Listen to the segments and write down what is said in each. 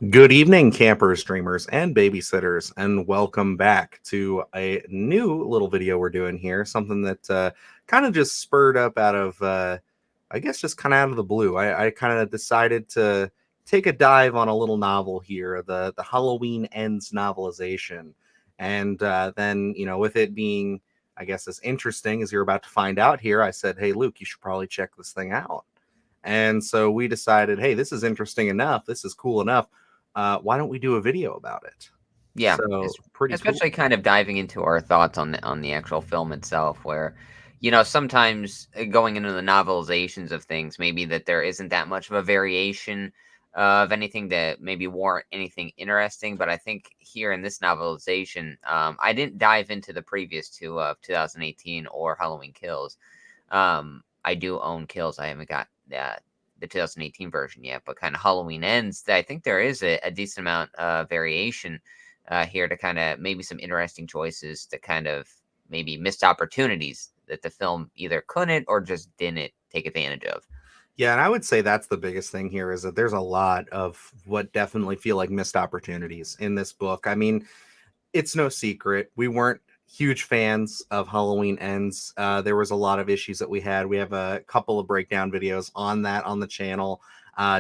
Good evening, campers, dreamers, and babysitters, and welcome back to a new little video we're doing here. Something that kind of just spurred up out of, I guess, just kind of out of the blue. I kind of decided to take a dive on a little novel here, the Halloween Ends novelization, and then with it being, I guess, as interesting as you're about to find out here, I said, "Hey, Luke, you should probably check this thing out." And so we decided, hey, this is interesting enough. This is cool enough. Why don't we do a video about it? Yeah, So pretty cool. especially kind of diving into our thoughts on the actual film itself, where sometimes going into the novelizations of things, maybe that there isn't that much of a variation of anything that maybe warrant anything interesting. But I think here in this novelization, I didn't dive into the previous two of 2018 or Halloween Kills. I do own Kills. I haven't got the 2018 version yet, but kind of Halloween Ends. I think there is a decent amount of variation here to kind of maybe some interesting choices to kind of maybe missed opportunities that the film either couldn't or just didn't take advantage of. Yeah, and I would say that's the biggest thing here is that there's a lot of what definitely feel like missed opportunities in this book. I mean, it's no secret we weren't huge fans of Halloween Ends. There was a lot of issues that we had. We have a couple of breakdown videos on that on the channel,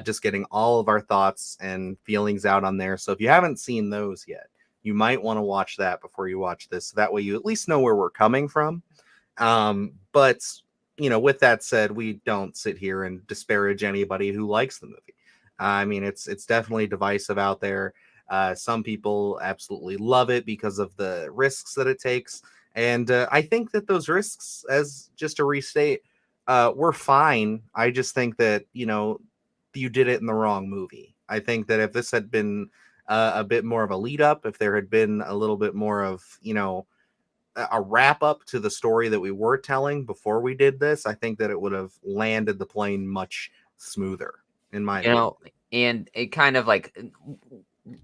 just getting all of our thoughts and feelings out on there. So if you haven't seen those yet, you might want to watch that before you watch this. So that way you at least know where we're coming from. But with that said, we don't sit here and disparage anybody who likes the movie. I mean, it's definitely divisive out there. Some people absolutely love it because of the risks that it takes, and I think that those risks, as just to restate, were fine. I just think that you did it in the wrong movie. I think that if this had been a bit more of a lead up, if there had been a little bit more of a wrap up to the story that we were telling before we did this, I think that it would have landed the plane much smoother, in my You opinion. know, and it kind of like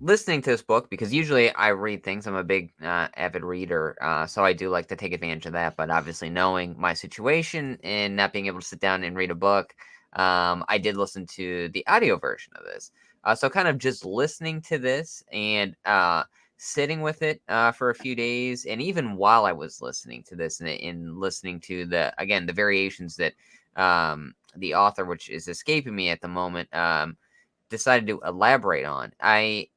listening to this book, because usually I read things. I'm a big avid reader, so I do like to take advantage of that. But obviously, knowing my situation and not being able to sit down and read a book, I did listen to the audio version of this. So kind of just listening to this and sitting with it for a few days, and even while I was listening to this and listening to the variations that the author, which is escaping me at the moment, decided to elaborate on. I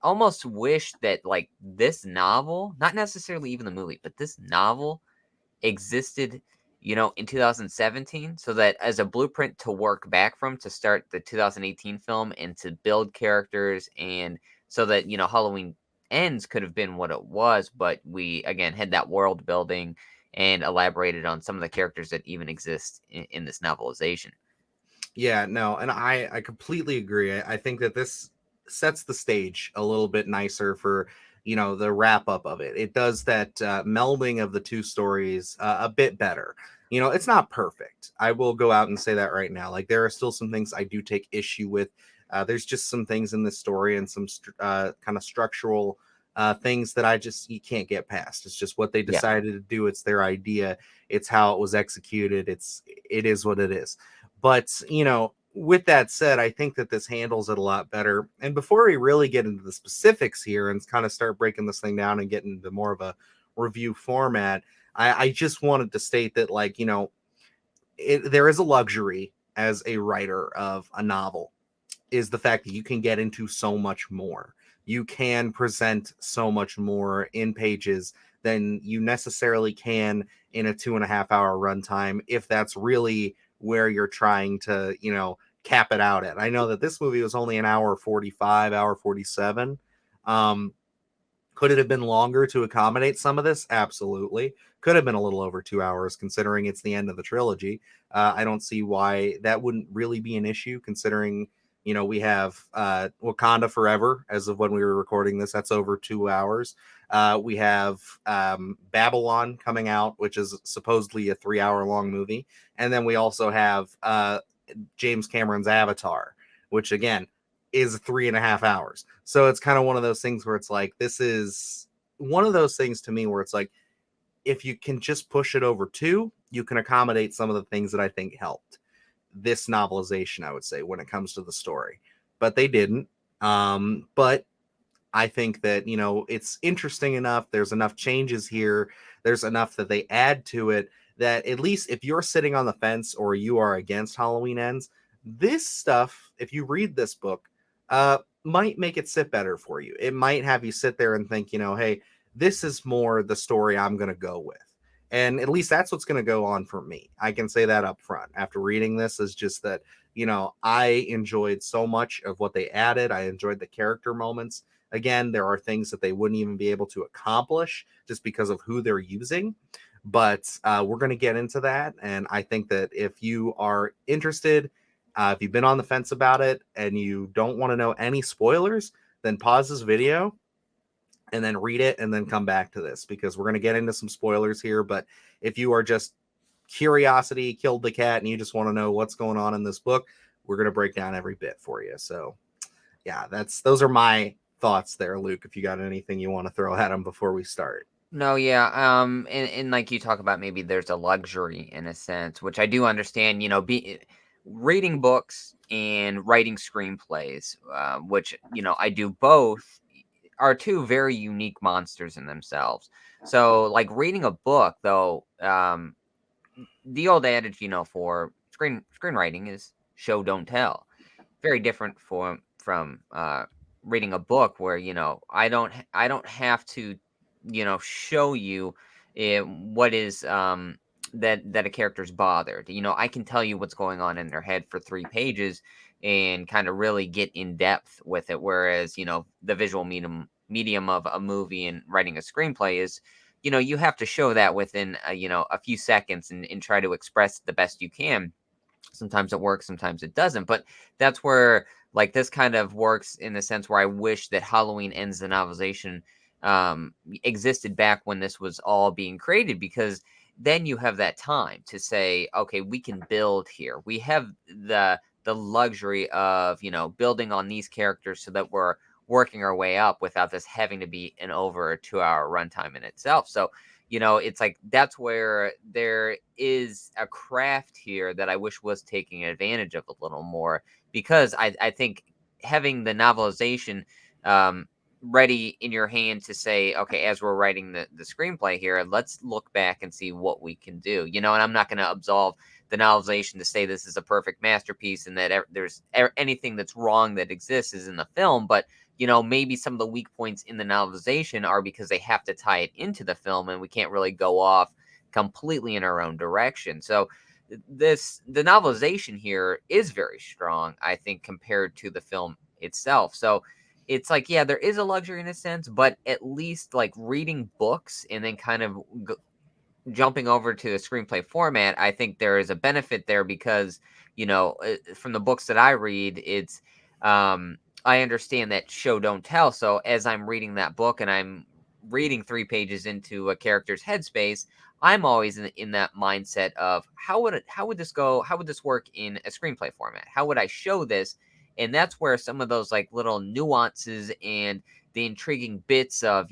almost wish that like this novel, not necessarily even the movie, but this novel existed, in 2017, so that as a blueprint to work back from to start the 2018 film and to build characters, and so that, Halloween Ends could have been what it was, but we again had that world building and elaborated on some of the characters that even exist in this novelization. Yeah, no, and I completely agree. I think that this sets the stage a little bit nicer for the wrap up of it. It does that melding of the two stories a bit better. It's not perfect. I will go out and say that right now. Like there are still some things I do take issue with. There's just some things in this story and some kind of structural things that you can't get past. It's just what they Yeah. decided to do. It's their idea. It's how it was executed. It is what it is. But, with that said, I think that this handles it a lot better. And before we really get into the specifics here and kind of start breaking this thing down and get into more of a review format, I just wanted to state that, like, there is a luxury as a writer of a novel is the fact that you can get into so much more. You can present so much more in pages than you necessarily can in a 2.5 hour runtime if that's really where you're trying to, cap it out at. I know that this movie was only an hour 45, hour 47. Um, could it have been longer to accommodate some of this? Absolutely. Could have been a little over 2 hours, considering it's the end of the trilogy. I don't see why that wouldn't really be an issue, considering we have Wakanda Forever as of when we were recording this. That's over 2 hours. We have Babylon coming out, which is supposedly a 3 hour long movie, and then we also have James Cameron's Avatar, which again is 3.5 hours. So it's kind of one of those things where it's like, this is one of those things to me where it's like, if you can just push it over two, you can accommodate some of the things that I think helped this novelization, I would say, when it comes to the story. But they didn't. But I think that, you know, it's interesting enough. There's enough changes here. There's enough that they add to it that at least if you're sitting on the fence or you are against Halloween Ends, this stuff, if you read this book, might make it sit better for you. It might have you sit there and think, you know, hey, this is more the story I'm going to go with. And at least that's what's going to go on for me. I can say that up front after reading this, is just that, you know, I enjoyed so much of what they added. I enjoyed the character moments. Again, there are things that they wouldn't even be able to accomplish just because of who they're using. But we're going to get into that. And I think that if you are interested, if you've been on the fence about it and you don't want to know any spoilers, then pause this video and then read it and then come back to this, because we're going to get into some spoilers here. But if you are just curiosity killed the cat and you just want to know what's going on in this book, we're going to break down every bit for you. So yeah, those are my thoughts there, Luke. If you got anything you want to throw at them before we start. No, yeah, and like you talk about, maybe there's a luxury in a sense, which I do understand. Reading books and writing screenplays, which I do both, are two very unique monsters in themselves. So, like reading a book, though, the old adage, for screenwriting is show don't tell. Very different from reading a book where I don't have to show you what is that a character's bothered. I can tell you what's going on in their head for 3 pages and kind of really get in depth with it, whereas the visual medium of a movie and writing a screenplay is, you have to show that within a few seconds, and try to express the best you can. Sometimes it works, sometimes it doesn't. But that's where, like, this kind of works in the sense where I wish that Halloween Ends, the novelization, existed back when this was all being created, because then you have that time to say, okay, we can build here. We have the luxury of building on these characters so that we're working our way up without this having to be an over 2 hour runtime in itself. So it's like that's where there is a craft here that I wish was taking advantage of a little more, because I think having the novelization ready in your hand to say, okay, as we're writing the screenplay here, let's look back and see what we can do. And I'm not going to absolve the novelization to say this is a perfect masterpiece and that there's anything that's wrong that exists is in the film, but maybe some of the weak points in the novelization are because they have to tie it into the film, and we can't really go off completely in our own direction. So the novelization here is very strong, I think, compared to the film itself. So it's like, yeah, there is a luxury in a sense, but at least like reading books and then kind of jumping over to a screenplay format, I think there is a benefit there, because from the books that I read, it's I understand that show don't tell. So as I'm reading that book and I'm reading 3 pages into a character's headspace, I'm always in that mindset of how would this go? How would this work in a screenplay format? How would I show this? And that's where some of those like little nuances and the intriguing bits of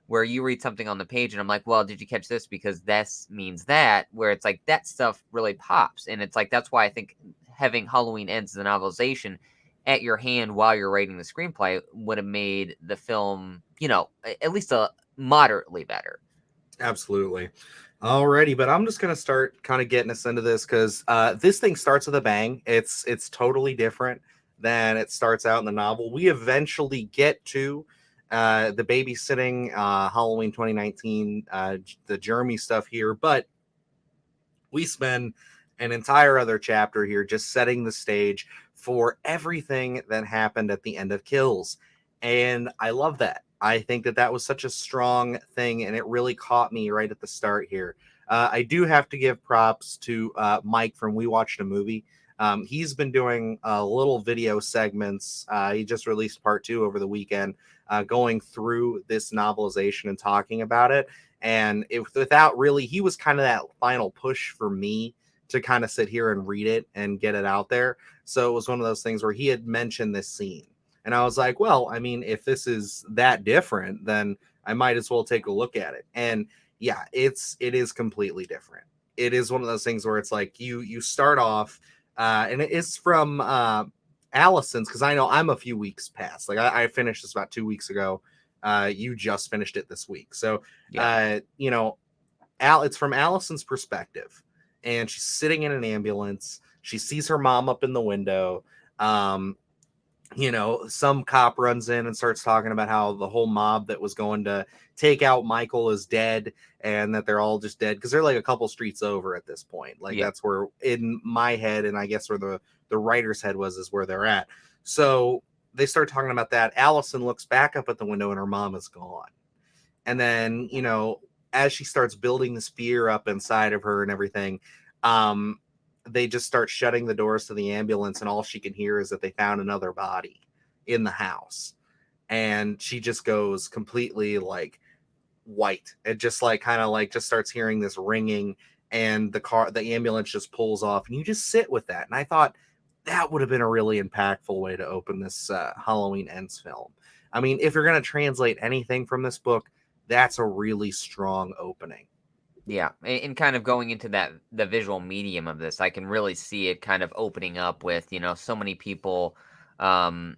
where you read something on the page and I'm like, well, did you catch this? Because this means that, where it's like that stuff really pops. And it's like, that's why I think having Halloween Ends, the novelization, at your hand while you're writing the screenplay would have made the film, at least a moderately better. Absolutely. Alrighty, but I'm just gonna start kind of getting us into this, because this thing starts with a bang. It's totally different than it starts out in the novel. We eventually get to the babysitting Halloween 2019, the Jeremy stuff here, but we spend an entire other chapter here just setting the stage for everything that happened at the end of Kills. And I love that. I think that that was such a strong thing, and it really caught me right at the start here. I do have to give props to Mike from We Watched a Movie. He's been doing little video segments. He just released part 2 over the weekend, going through this novelization and talking about it. And without really, he was kind of that final push for me to kind of sit here and read it and get it out there. So it was one of those things where he had mentioned this scene. And I was like, well, I mean, if this is that different, then I might as well take a look at it. And yeah, it is completely different. It is one of those things where it's like you start off, and it is from Allison's, because I know I'm a few weeks past. Like I finished this about 2 weeks ago. You just finished it this week. So, Yeah. you know, it's from Allison's perspective, and she's sitting in an ambulance. She sees her mom up in the window. Um, some cop runs in and starts talking about how the whole mob that was going to take out Michael is dead, and that they're all just dead because they're like a couple streets over at this point. Like Yeah. that's where in my head, and I guess where the writer's head was, is where they're at. So they start talking about that. Allison looks back up at the window and her mom is gone. And then, as she starts building this fear up inside of her and everything, um, they just start shutting the doors to the ambulance, and all she can hear is that they found another body in the house. And she just goes completely like white. It just like kind of like just starts hearing this ringing, and the ambulance just pulls off, and you just sit with that. And I thought that would have been a really impactful way to open this Halloweenends film. I mean, if you're going to translate anything from this book, that's a really strong opening. Yeah, and kind of going into the visual medium of this, I can really see it kind of opening up with, so many people um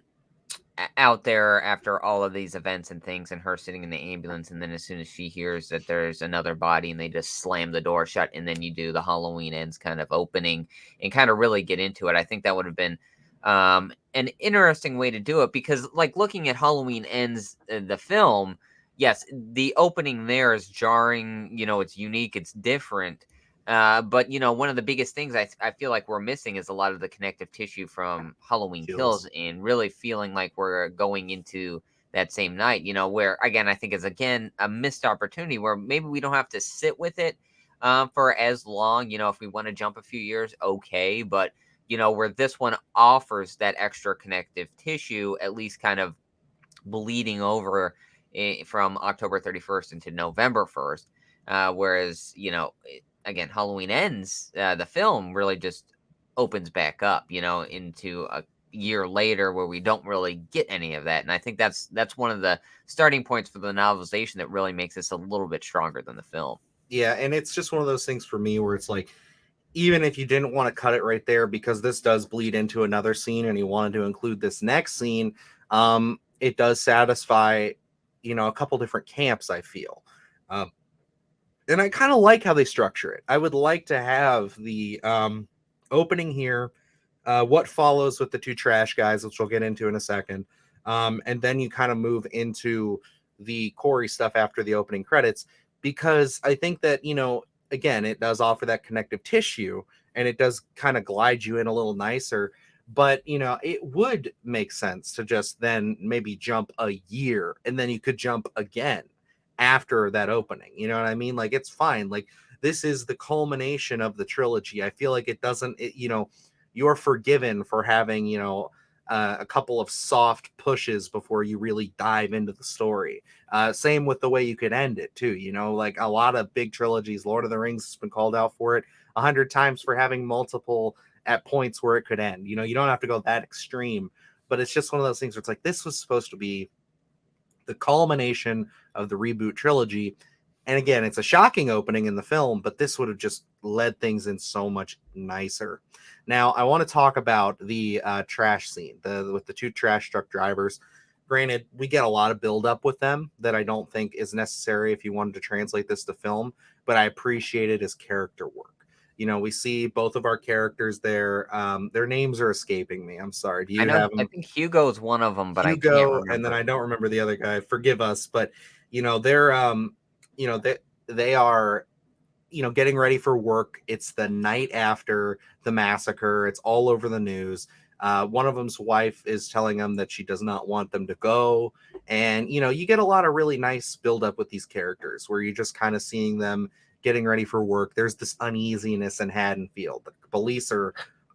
out there after all of these events and things, and her sitting in the ambulance, and then as soon as she hears that there's another body, and they just slam the door shut, and then you do the Halloweenends kind of opening and kind of really get into it. I think that would have been an interesting way to do it, because like looking at Halloweenends, the film, yes, the opening there is jarring, it's unique, it's different. But one of the biggest things I feel like we're missing is a lot of the connective tissue from Halloween Kills. Kills, and really feeling like we're going into that same night. Where again I think is again a missed opportunity where maybe we don't have to sit with it for as long. If we want to jump a few years, okay, but where this one offers that extra connective tissue, at least kind of bleeding over from October 31st into November 1st. Whereas, again, Halloweenends, the film really just opens back up, into a year later where we don't really get any of that. And I think that's one of the starting points for the novelization that really makes this a little bit stronger than the film. Yeah, and it's just one of those things for me where it's like, even if you didn't want to cut it right there, because this does bleed into another scene and you wanted to include this next scene, it does satisfy, a couple different camps, I feel. Um, and I kind of like how they structure it. I would like to have the opening here, what follows with the two trash guys, which we'll get into in a second. And then you kind of move into the Corey stuff after the opening credits, because I think that, again, it does offer that connective tissue, and it does kind of glide you in a little nicer. But, it would make sense to just then maybe jump a year, and then you could jump again after that opening. You know what I mean? Like, it's fine. Like, this is the culmination of the trilogy. I feel like it doesn't, you're forgiven for having, a couple of soft pushes before you really dive into the story. Same with the way you could end it too. Like a lot of big trilogies, Lord of the Rings has been called out for it 100 times for having multiple at points where it could end. You don't have to go that extreme, but it's just one of those things where it's like, this was supposed to be the culmination of the reboot trilogy. And again, it's a shocking opening in the film, but this would have just led things in so much nicer. Now, I want to talk about the trash scene, with the two trash truck drivers. Granted, we get a lot of buildup with them that I don't think is necessary if you wanted to translate this to film, but I appreciate it as character work. We see both of our characters there. Their names are escaping me. I'm sorry. Do I you know have I them? think Hugo's one of them, but I can't Hugo, and then remember. I don't remember the other guy. Forgive us, but they're they are getting ready for work. It's the night after the massacre. It's all over the news. One of them's wife is telling them that she does not want them to go, and you get a lot of really nice build up with these characters where you're just kind of seeing them getting ready for work. There's this uneasiness in Haddonfield. The police are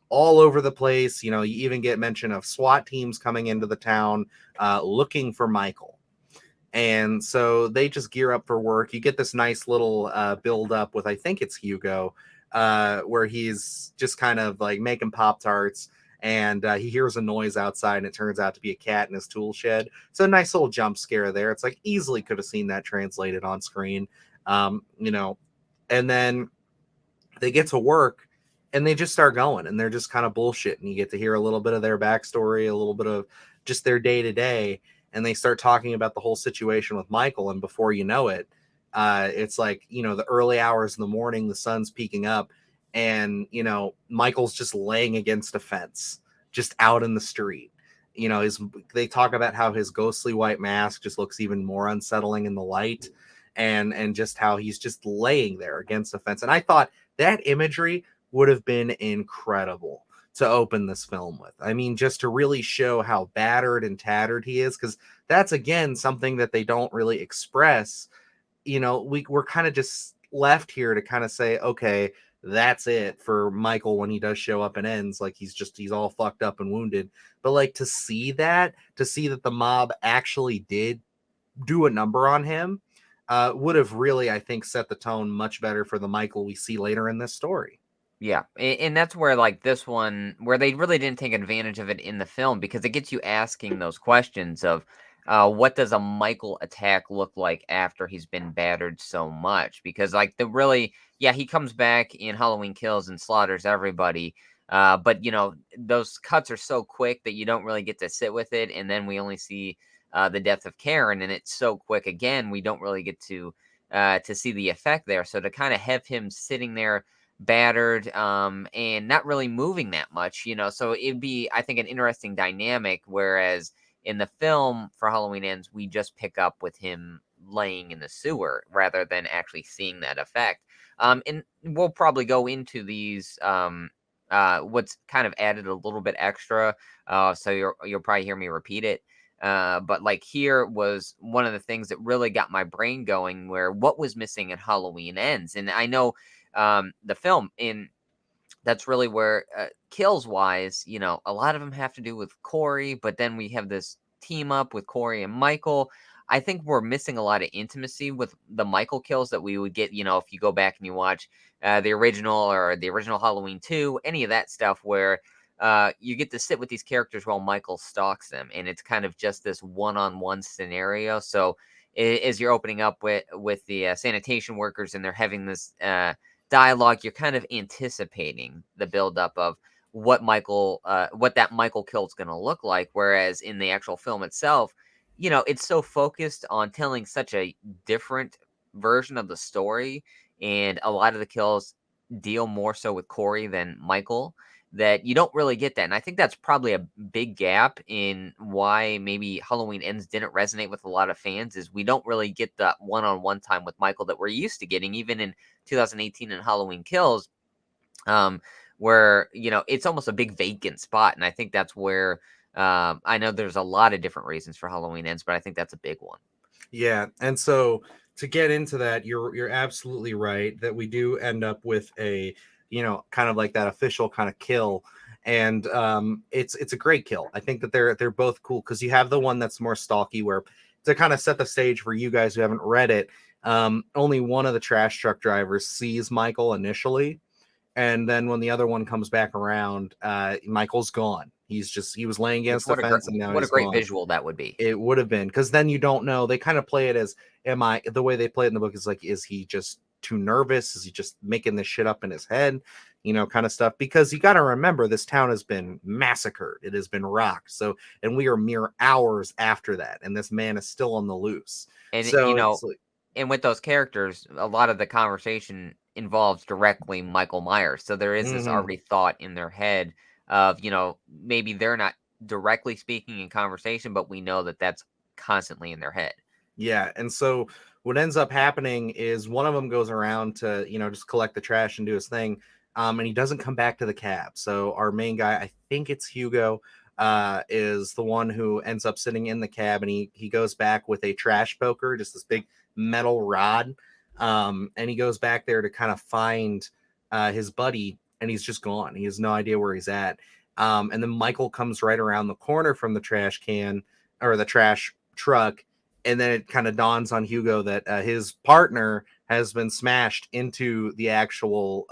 all over the place. You even get mention of SWAT teams coming into the town looking for Michael. And so they just gear up for work. You get this nice little build up with, I think it's Hugo, where he's just kind of like making Pop Tarts, and he hears a noise outside, and it turns out to be a cat in his tool shed. So a nice little jump scare there. It's like easily could have seen that translated on screen, and then they get to work, and they just start going, and they're just kind of bullshit, and you get to hear a little bit of their backstory, a little bit of just their day to day, and they start talking about the whole situation with Michael, and before you know it, it's like, the early hours in the morning, the sun's peeking up, and Michael's just laying against a fence, just out in the street. They talk about how his ghostly white mask just looks even more unsettling in the light, and just how he's just laying there against a fence. And I thought that imagery would have been incredible to open this film with. I mean, just to really show how battered and tattered he is, because that's again something that they don't really express. We're kind of just left here to kind of say, okay, that's it for Michael when he does show up and ends. Like he's all fucked up and wounded. But like to see that the mob actually did do a number on him, would have really, I think, set the tone much better for the Michael we see later in this story. Yeah, and that's where, like, this one where they really didn't take advantage of it in the film because it gets you asking those questions of, what does a Michael attack look like after he's been battered so much? Because, like, yeah, he comes back in Halloween Kills and slaughters everybody, but, those cuts are so quick that you don't really get to sit with it, and then we only see, the death of Karen, and it's so quick again, we don't really get to see the effect there, so to kinda have him sitting there battered, and not really moving that much, so it'd be, I think, an interesting dynamic, whereas in the film for Halloween Ends, we just pick up with him laying in the sewer rather than actually seeing that effect. And we'll probably go into these, what's kind of added a little bit extra, so you'll probably hear me repeat it. But like here was one of the things that really got my brain going, where what was missing in Halloween Ends. And I know the film, and that's really where, kills wise, a lot of them have to do with Corey, but then we have this team up with Corey and Michael. I think we're missing a lot of intimacy with the Michael kills that we would get, if you go back and you watch the original or the original Halloween 2, any of that stuff where you get to sit with these characters while Michael stalks them, and it's kind of just this one-on-one scenario. So as you're opening up with the sanitation workers and they're having this dialogue, you're kind of anticipating the buildup of what that Michael kill is going to look like. Whereas in the actual film itself, it's so focused on telling such a different version of the story, and a lot of the kills deal more so with Corey than Michael, that you don't really get that. And I think that's probably a big gap in why maybe Halloween Ends didn't resonate with a lot of fans, is we don't really get that one-on-one time with Michael that we're used to getting, even in 2018 in Halloween Kills, where, it's almost a big vacant spot. And I think that's where, I know there's a lot of different reasons for Halloween Ends, but I think that's a big one. Yeah, and so to get into that, you're absolutely right that we do end up with a, kind of like that official kind of kill, and it's a great kill. I think that they're both cool, because you have the one that's more stalky, where to kind of set the stage for you guys who haven't read it, only one of the trash truck drivers sees Michael initially, and then when the other one comes back around, Michael's gone. He was laying Which against the fence, and now what a he's great gone. visual that would be. It would have been, because then you don't know. They kind of play it as, the way they play it in the book is like, is he just too nervous? Is he just making this shit up in his head? Kind of stuff. Because you got to remember, this town has been massacred. It has been rocked. So, and we are mere hours after that, and this man is still on the loose. And, So it's like, and with those characters, a lot of the conversation involves directly Michael Myers. So there is this mhm. already thought in their head of, maybe they're not directly speaking in conversation, but we know that that's constantly in their head. Yeah, and so what ends up happening is one of them goes around to, just collect the trash and do his thing, and he doesn't come back to the cab. So our main guy, I think it's Hugo, is the one who ends up sitting in the cab, and he goes back with a trash poker, just this big metal rod, and he goes back there to kind of find his buddy, and he's just gone. He has no idea where he's at. And then Michael comes right around the corner from the trash can, or the trash truck, and then it kind of dawns on Hugo that his partner has been smashed into the actual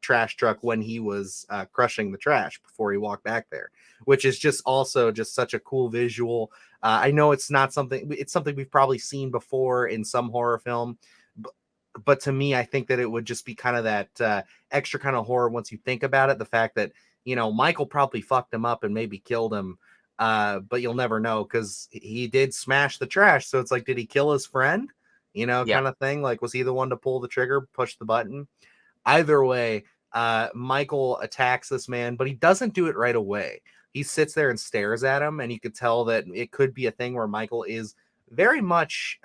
trash truck when he was crushing the trash before he walked back there, which is just also just such a cool visual. I know it's not something, it's something we've probably seen before in some horror film, but to me, I think that it would just be kind of that extra kind of horror once you think about it. The fact that, Michael probably fucked him up and maybe killed him, but you'll never know because he did smash the trash. So it's like, did he kill his friend? Yeah. Kind of thing. Like, was he the one to pull the trigger, push the button? Either way, Michael attacks this man, but he doesn't do it right away. He sits there and stares at him, and you could tell that it could be a thing where Michael is very much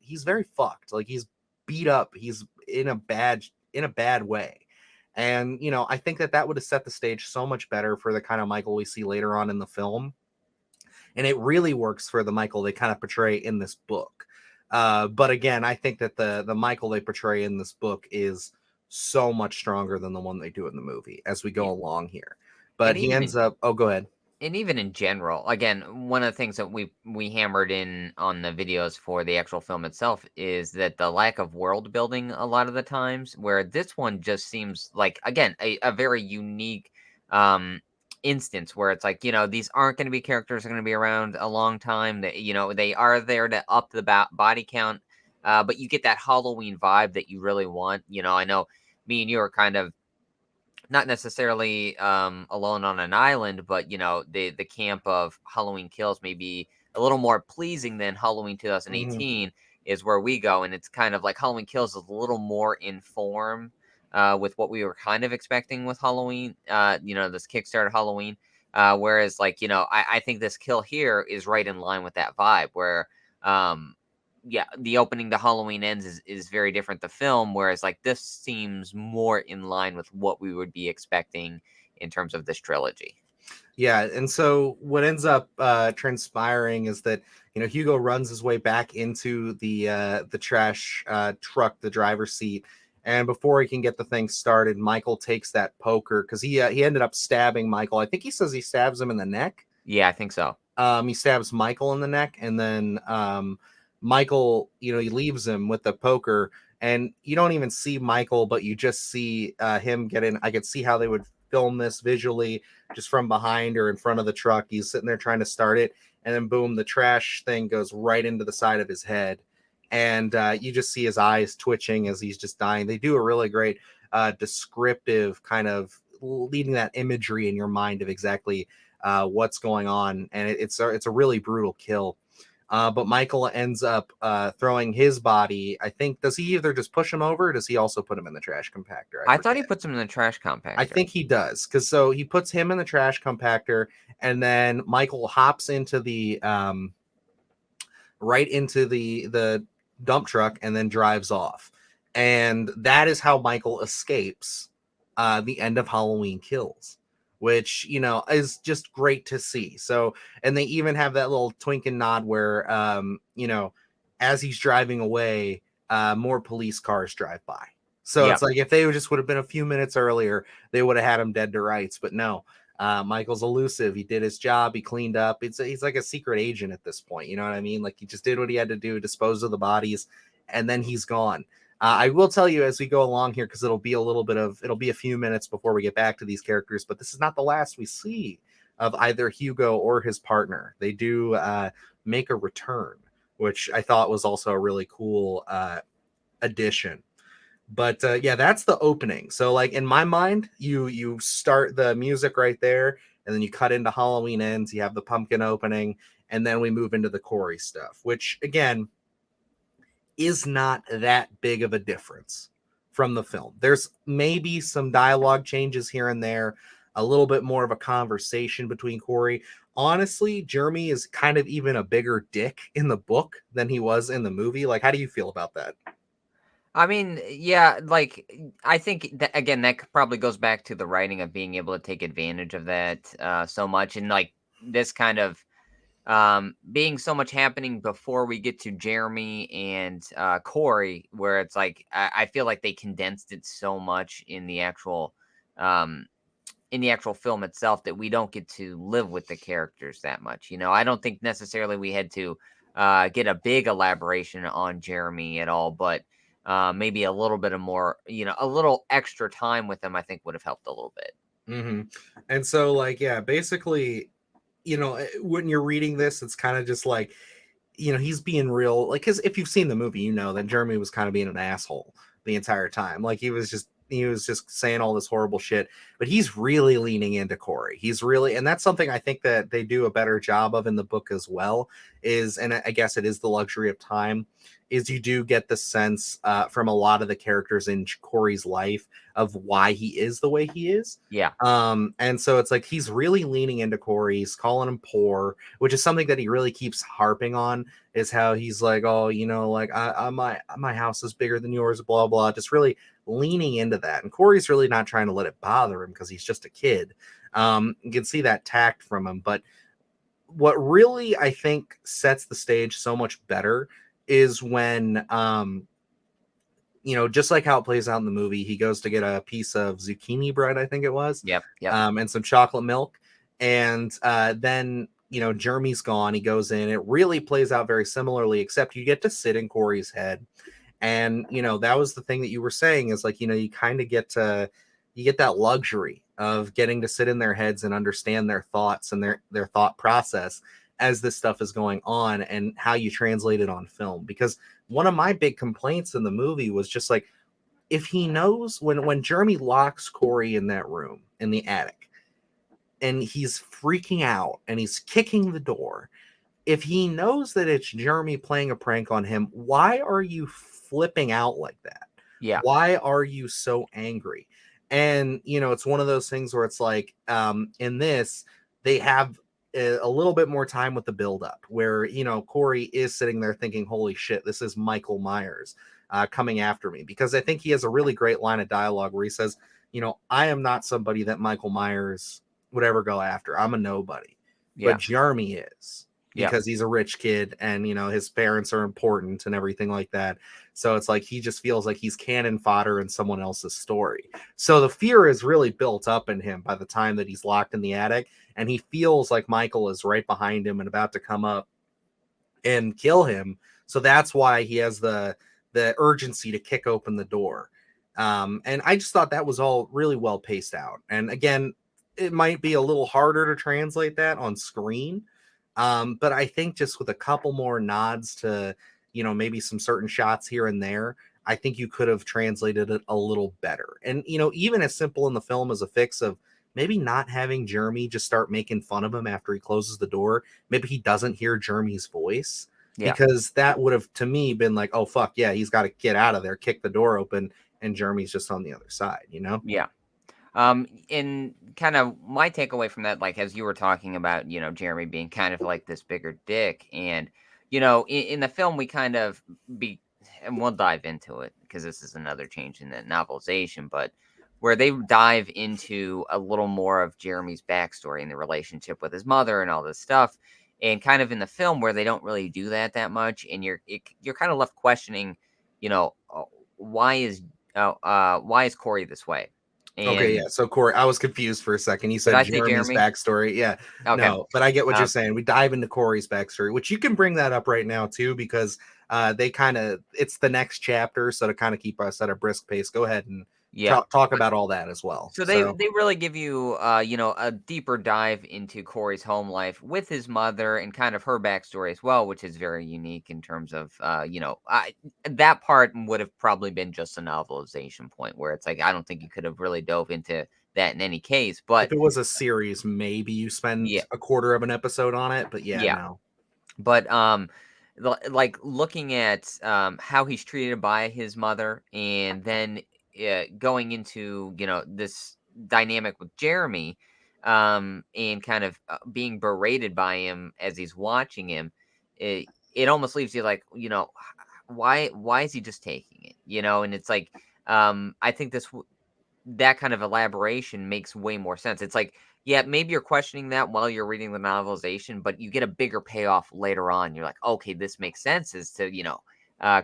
he's very fucked. Like, he's beat up. He's in a bad way. And I think that would have set the stage so much better for the kind of Michael we see later on in the film, and it really works for the Michael they kind of portray in this book. But again, I think that the Michael they portray in this book is so much stronger than the one they do in the movie as we go Yeah. along here. But And he even ends up. Oh, go ahead. and even in general, again, one of the things that we hammered in on the videos for the actual film itself is that the lack of world building a lot of the times, where this one just seems like, again, a very unique um instance where it's like, these aren't going to be characters that are going to be around a long time. That, they are there to up the body count, but you get that Halloween vibe that you really want. I know me and you are kind of not necessarily alone on an island, but the camp of Halloween Kills may be a little more pleasing than Halloween Hmm. 2018 is where we go, and it's kind of like Halloween Kills is a little more in form with what we were kind of expecting with Halloween. This Kickstarter Halloween. Whereas, like, I think this kill here is right in line with that vibe where um yeah, the opening to Halloweenends is very different, the film, whereas, like, this seems more in line with what we would be expecting in terms of this trilogy. Yeah, and so what ends up transpiring is that Hugo runs his way back into the trash truck, the driver's seat, and before he can get the thing started, Michael takes that poker because he ended up stabbing Michael. I think he says he stabs him in the neck. Yeah, I think so. He stabs Michael in the neck, and then Michael, he leaves him with the poker, and you don't even see Michael, but you just see him get in. I could see how they would film this visually, just from behind or in front of the truck. He's sitting there trying to start it, and then boom, the trash thing goes right into the side of his head, and you just see his eyes twitching as he's just dying. They do a really great descriptive kind of leading that imagery in your mind of exactly what's going on, and it's a really brutal kill. But Michael ends up throwing his body. I think, does he either just push him over, or does he also put him in the trash compactor? I I thought he forget. puts him in the trash I compactor. think he does, because so he puts him in the trash compactor, and then Michael hops into the right into the dump truck and then drives off. And that is how Michael escapes the end of Halloween Kills, which is just great to see. So, and they even have that little twink and nod where as he's driving away, more police cars drive by. So it's Yep. like if they just would have been a few minutes earlier, they would have had him dead to rights. But no, Michael's elusive. He did his job. He cleaned up. He's like a secret agent at this point. You know what I mean? Like, he just did what he had to do, dispose of the bodies, and then he's gone. I will tell you as we go along here, because it'll be a few minutes before we get back to these characters, but this is not the last we see of either Hugo or his partner. They do make a return, which I thought was also a really cool addition. But yeah, that's the opening. So, like, in my mind, you start the music right there, and then you cut into Halloweenends. You have the pumpkin opening, and then we move into the Corey stuff, which again is not that big of a difference from the film. There's maybe some dialogue changes here and there, a little bit more of a conversation between Corey. Honestly, Jeremy is kind of even a bigger dick in the book than he was in the movie. Like, how do you feel about that? I mean, yeah, like, I think that, again, that probably goes back to the writing of being able to take advantage of that so much, and, like, this kind of being so much happening before we get to Jeremy and Corey, where it's like I feel like they condensed it so much um, in the actual film itself that we don't get to live with the characters that much. I don't think necessarily we had to get a big elaboration on Jeremy at all, but maybe a little bit of more, a little extra time with him, I think would have helped a little bit. Mm-hmm. And so, like, yeah, basically, when you're reading this, it's kind of just like, he's being real. Like, because if you've seen the movie, you know that Jeremy was kind of being an asshole the entire time. Like he was just saying all this horrible shit, but he's really leaning into Corey. He's really, and that's something I think that they do a better job of in the book as well. Is, and I guess it is the luxury of time, is you do get the sense from a lot of the characters in Corey's life of why he is the way he is. Yeah. And so it's like he's really leaning into Corey. He's calling him poor, which is something that he really keeps harping on. Is how he's like, oh, you know, like my house is bigger than yours, blah blah. Just really leaning into that. And Corey's really not trying to let it bother him because he's just a kid. You can see that tact from him. But what really I think sets the stage so much better is when you know, just like how it plays out in the movie, he goes to get a piece of zucchini bread, I think it was, Yep. Yep. and some chocolate milk. And then, you know, Jeremy's gone. He goes in. It really plays out very similarly, except you get to sit in Corey's head. And, you know, that was the thing that you were saying is like, you know, you kind of you get that luxury of getting to sit in their heads and understand their thoughts and their thought process as this stuff is going on and how you translate it on film. Because one of my big complaints in the movie was just like, if he knows when Jeremy locks Corey in that room in the attic and he's freaking out and he's kicking the door, if he knows that it's Jeremy playing a prank on him, why are you flipping out like that? Yeah. Why are you so angry? And you know, it's one of those things where it's like, in this, they have a little bit more time with the build-up, where you know Corey is sitting there thinking, "Holy shit, this is Michael Myers coming after me." Because I think he has a really great line of dialogue where he says, "You know, I am not somebody that Michael Myers would ever go after. I'm a nobody, but Yeah. Jeremy is." Yeah. Because he's a rich kid and you know his parents are important and everything like that. So it's like he just feels like he's cannon fodder in someone else's story. So the fear is really built up in him by the time that he's locked in the attic, and he feels like Michael is right behind him and about to come up and kill him. So that's why he has the urgency to kick open the door. And I just thought that was all really well paced out. And again, it might be a little harder to translate that on screen. But I think just with a couple more nods to, you know, maybe some certain shots here and there, I think you could have translated it a little better. And, you know, even as simple in the film as a fix of maybe not having Jeremy just start making fun of him after he closes the door. Maybe he doesn't hear Jeremy's voice, Yeah. because that would have to me been like, oh, fuck yeah, he's got to get out of there, kick the door open, and Jeremy's just on the other side, you know? Yeah. And kind of my takeaway from that, like as you were talking about, Jeremy being kind of like this bigger dick, and in the film we kind of be, and we'll dive into it because this is another change in the novelization, but where they dive into a little more of Jeremy's backstory and the relationship with his mother and all this stuff, and kind of in the film where they don't really do that much, and you're kind of left questioning, you know, uh, why is why is Corey this way? Okay, And yeah. So Corey, I was confused for a second. You did said I say Jeremy's Jeremy? backstory. Yeah, Okay. no, but I get what you're Um, saying. We dive into Corey's backstory, which you can bring that up right now too, because they kind of it's the next chapter. So to kind of keep us at a brisk pace, go ahead and yeah. talk about all that as well. So they So they really give you a deeper dive into Corey's home life with his mother and kind of her backstory as well, which is very unique in terms of that part would have probably been just a novelization point where it's like I don't think you could have really dove into that in any case, if but it was a series, maybe you spend yeah, a quarter of an episode on it. But yeah, yeah. no. But, like, looking at, how he's treated by his mother and then, going into, this dynamic with Jeremy, and kind of, being berated by him as he's watching him, it almost leaves you like, why is he just taking it? And it's like, I think that kind of elaboration makes way more sense. It's like, yeah, maybe you're questioning that while you're reading the novelization, but you get a bigger payoff later on. You're like, okay, this makes sense as to,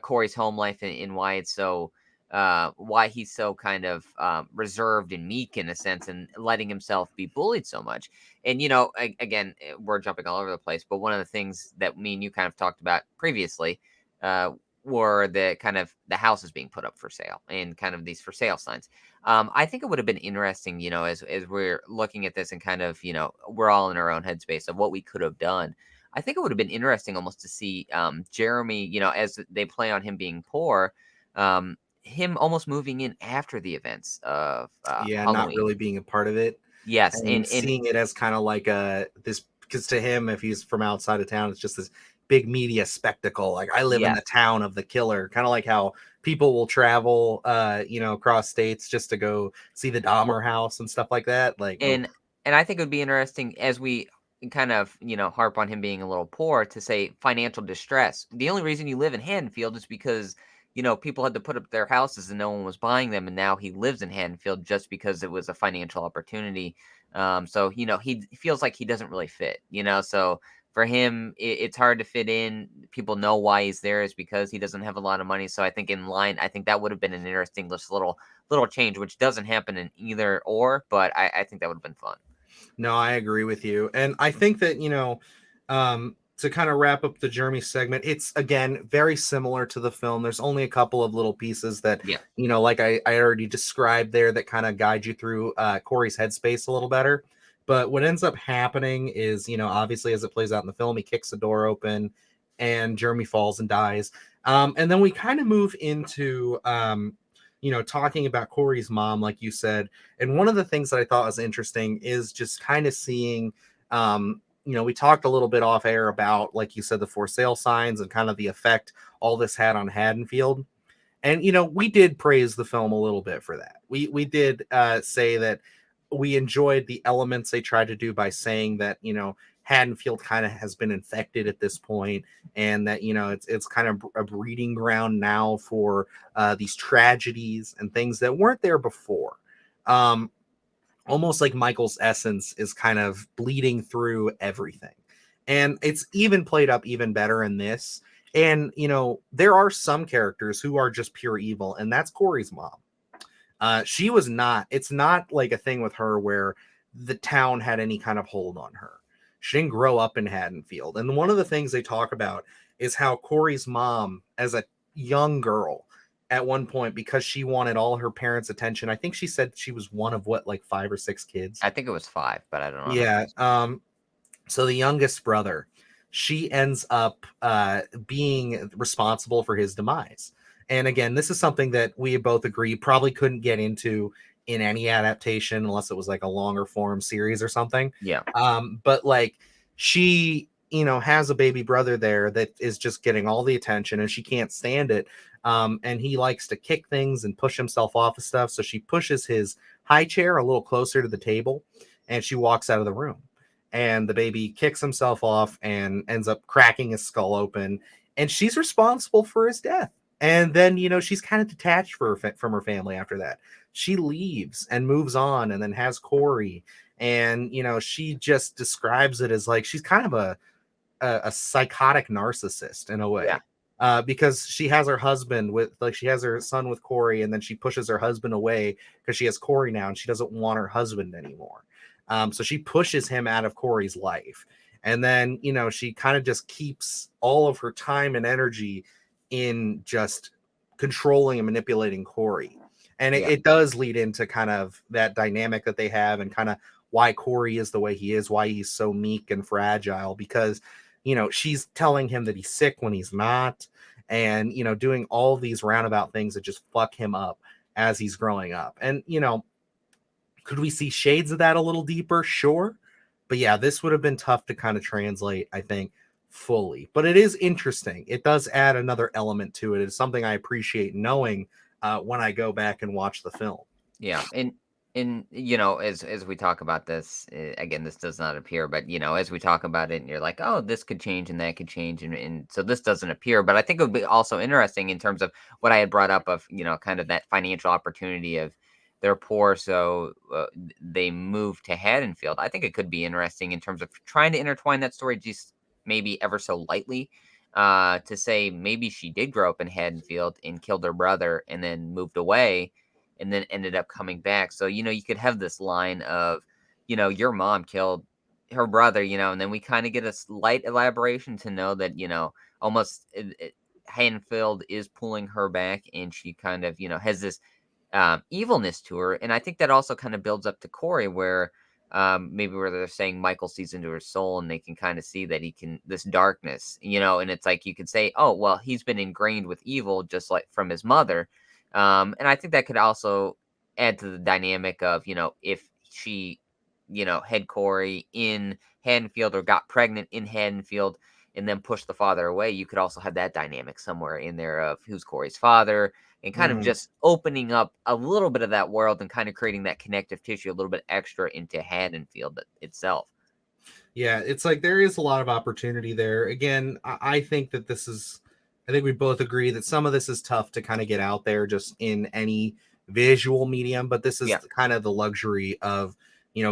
Corey's home life and why it's so, why he's so kind of reserved and meek in a sense and letting himself be bullied so much. And, again, we're jumping all over the place, but one of the things that me and you kind of talked about previously, uh, were the kind of the houses being put up for sale and kind of these for sale signs. I think it would have been interesting, as we're looking at this and kind of, we're all in our own headspace of what we could have done. I think it would have been interesting almost to see Jeremy, as they play on him being poor, um, him almost moving in after the events of Yeah, not Halloween. really being a part of it Yes, and and seeing it as kind of like a this because to him, if he's from outside of town, it's just this big media spectacle. Like I live in the yes, town of the killer, kind of like how people will travel, across states just to go see the well, Dahmer house and stuff like that. Like, oh, and I think it would be interesting as we kind of, harp on him being a little poor to say financial distress. The only reason you live in Haddonfield is because, people had to put up their houses and no one was buying them, and now he lives in Haddonfield just because it was a financial opportunity. So, he feels like he doesn't really fit, so for him, it's hard to fit in. People know why he's there is because he doesn't have a lot of money. So I think that would have been an interesting just little change, which doesn't happen in either or, but I think that would have been fun. no, I agree with you. And I think that, to kind of wrap up the Jeremy segment, it's again very similar to the film. There's only a couple of little pieces that, Yeah. like I already described there that kind of guide you through Corey's headspace a little better. But what ends up happening is, obviously as it plays out in the film, he kicks the door open and Jeremy falls and dies. And then we kind of move into, talking about Corey's mom, like you said. And one of the things that I thought was interesting is just kind of seeing, we talked a little bit off air about, like you said, the for sale signs and kind of the effect all this had on Haddonfield. And we did praise the film a little bit for that. We did say that we enjoyed the elements they tried to do by saying that Haddonfield kind of has been infected at this point, and that it's kind of a breeding ground now for these tragedies and things that weren't there before. Um, Almost like Michael's essence is kind of bleeding through everything. And it's even played up even better in this. And, there are some characters who are just pure evil, and that's Corey's mom. She was not, it's not like a thing with her where the town had any kind of hold on her. She didn't grow up in Haddonfield. And one of the things they talk about is how Corey's mom, as a young girl, at one point, because she wanted all her parents' attention, I think she said she was one of what, like 5 or 6 kids. I think it was 5, but I don't know Yeah. 100%. So the youngest brother, she ends up being responsible for his demise. And again, this is something that we both agree probably couldn't get into in any adaptation unless it was like a longer form series or something. Yeah. But like she, has a baby brother there that is just getting all the attention and she can't stand it. And he likes to kick things and push himself off of stuff. So she pushes his high chair a little closer to the table and she walks out of the room, and the baby kicks himself off and ends up cracking his skull open, and she's responsible for his death. And then she's kind of detached from her family after that. She leaves and moves on and then has Corey, and she just describes it as like she's kind of a psychotic narcissist in a Yeah. way, because she has her husband with, like, she has her son with Corey, and then she pushes her husband away because she has Corey now and she doesn't want her husband anymore. So she pushes him out of Corey's life, and then she kind of just keeps all of her time and energy in just controlling and manipulating Corey. And it, Yeah. it does lead into kind of that dynamic that they have, and kind of why Corey is the way he is, why he's so meek and fragile, because she's telling him that he's sick when he's not, and doing all these roundabout things that just fuck him up as he's growing up. And could we see shades of that a little deeper? Sure. But yeah, this would have been tough to kind of translate, I think, fully. But it is interesting. It does add another element to it. It's something I appreciate knowing when I go back and watch the film. Yeah. And as we talk about this, again, this does not appear, but as we talk about it, and you're like, oh, this could change and that could change, and so this doesn't appear. But I think it would be also interesting in terms of what I had brought up of kind of that financial opportunity of they're poor, so they move to Haddonfield. I think it could be interesting in terms of trying to intertwine that story just maybe ever so lightly. To say maybe she did grow up in Haddonfield and killed her brother and then moved away and then ended up coming back. So, you could have this line of, your mom killed her brother, and then we kind of get a slight elaboration to know that, almost Haddonfield is pulling her back and she kind of, has this evilness to her. And I think that also kind of builds up to Corey where maybe where they're saying Michael sees into her soul and they can kind of see that he can, this darkness, and it's like you could say, oh, well, he's been ingrained with evil just like from his mother. And I think that could also add to the dynamic of, if she, had Corey in Haddonfield or got pregnant in Haddonfield and then pushed the father away, you could also have that dynamic somewhere in there of who's Corey's father, and kind of Mhm. just opening up a little bit of that world and kind of creating that connective tissue a little bit extra into Haddonfield itself. Yeah, it's like there is a lot of opportunity there. Again, I think that this is, I think we both agree that some of this is tough to kind of get out there just in any visual medium, but this is Yeah, kind of the luxury of,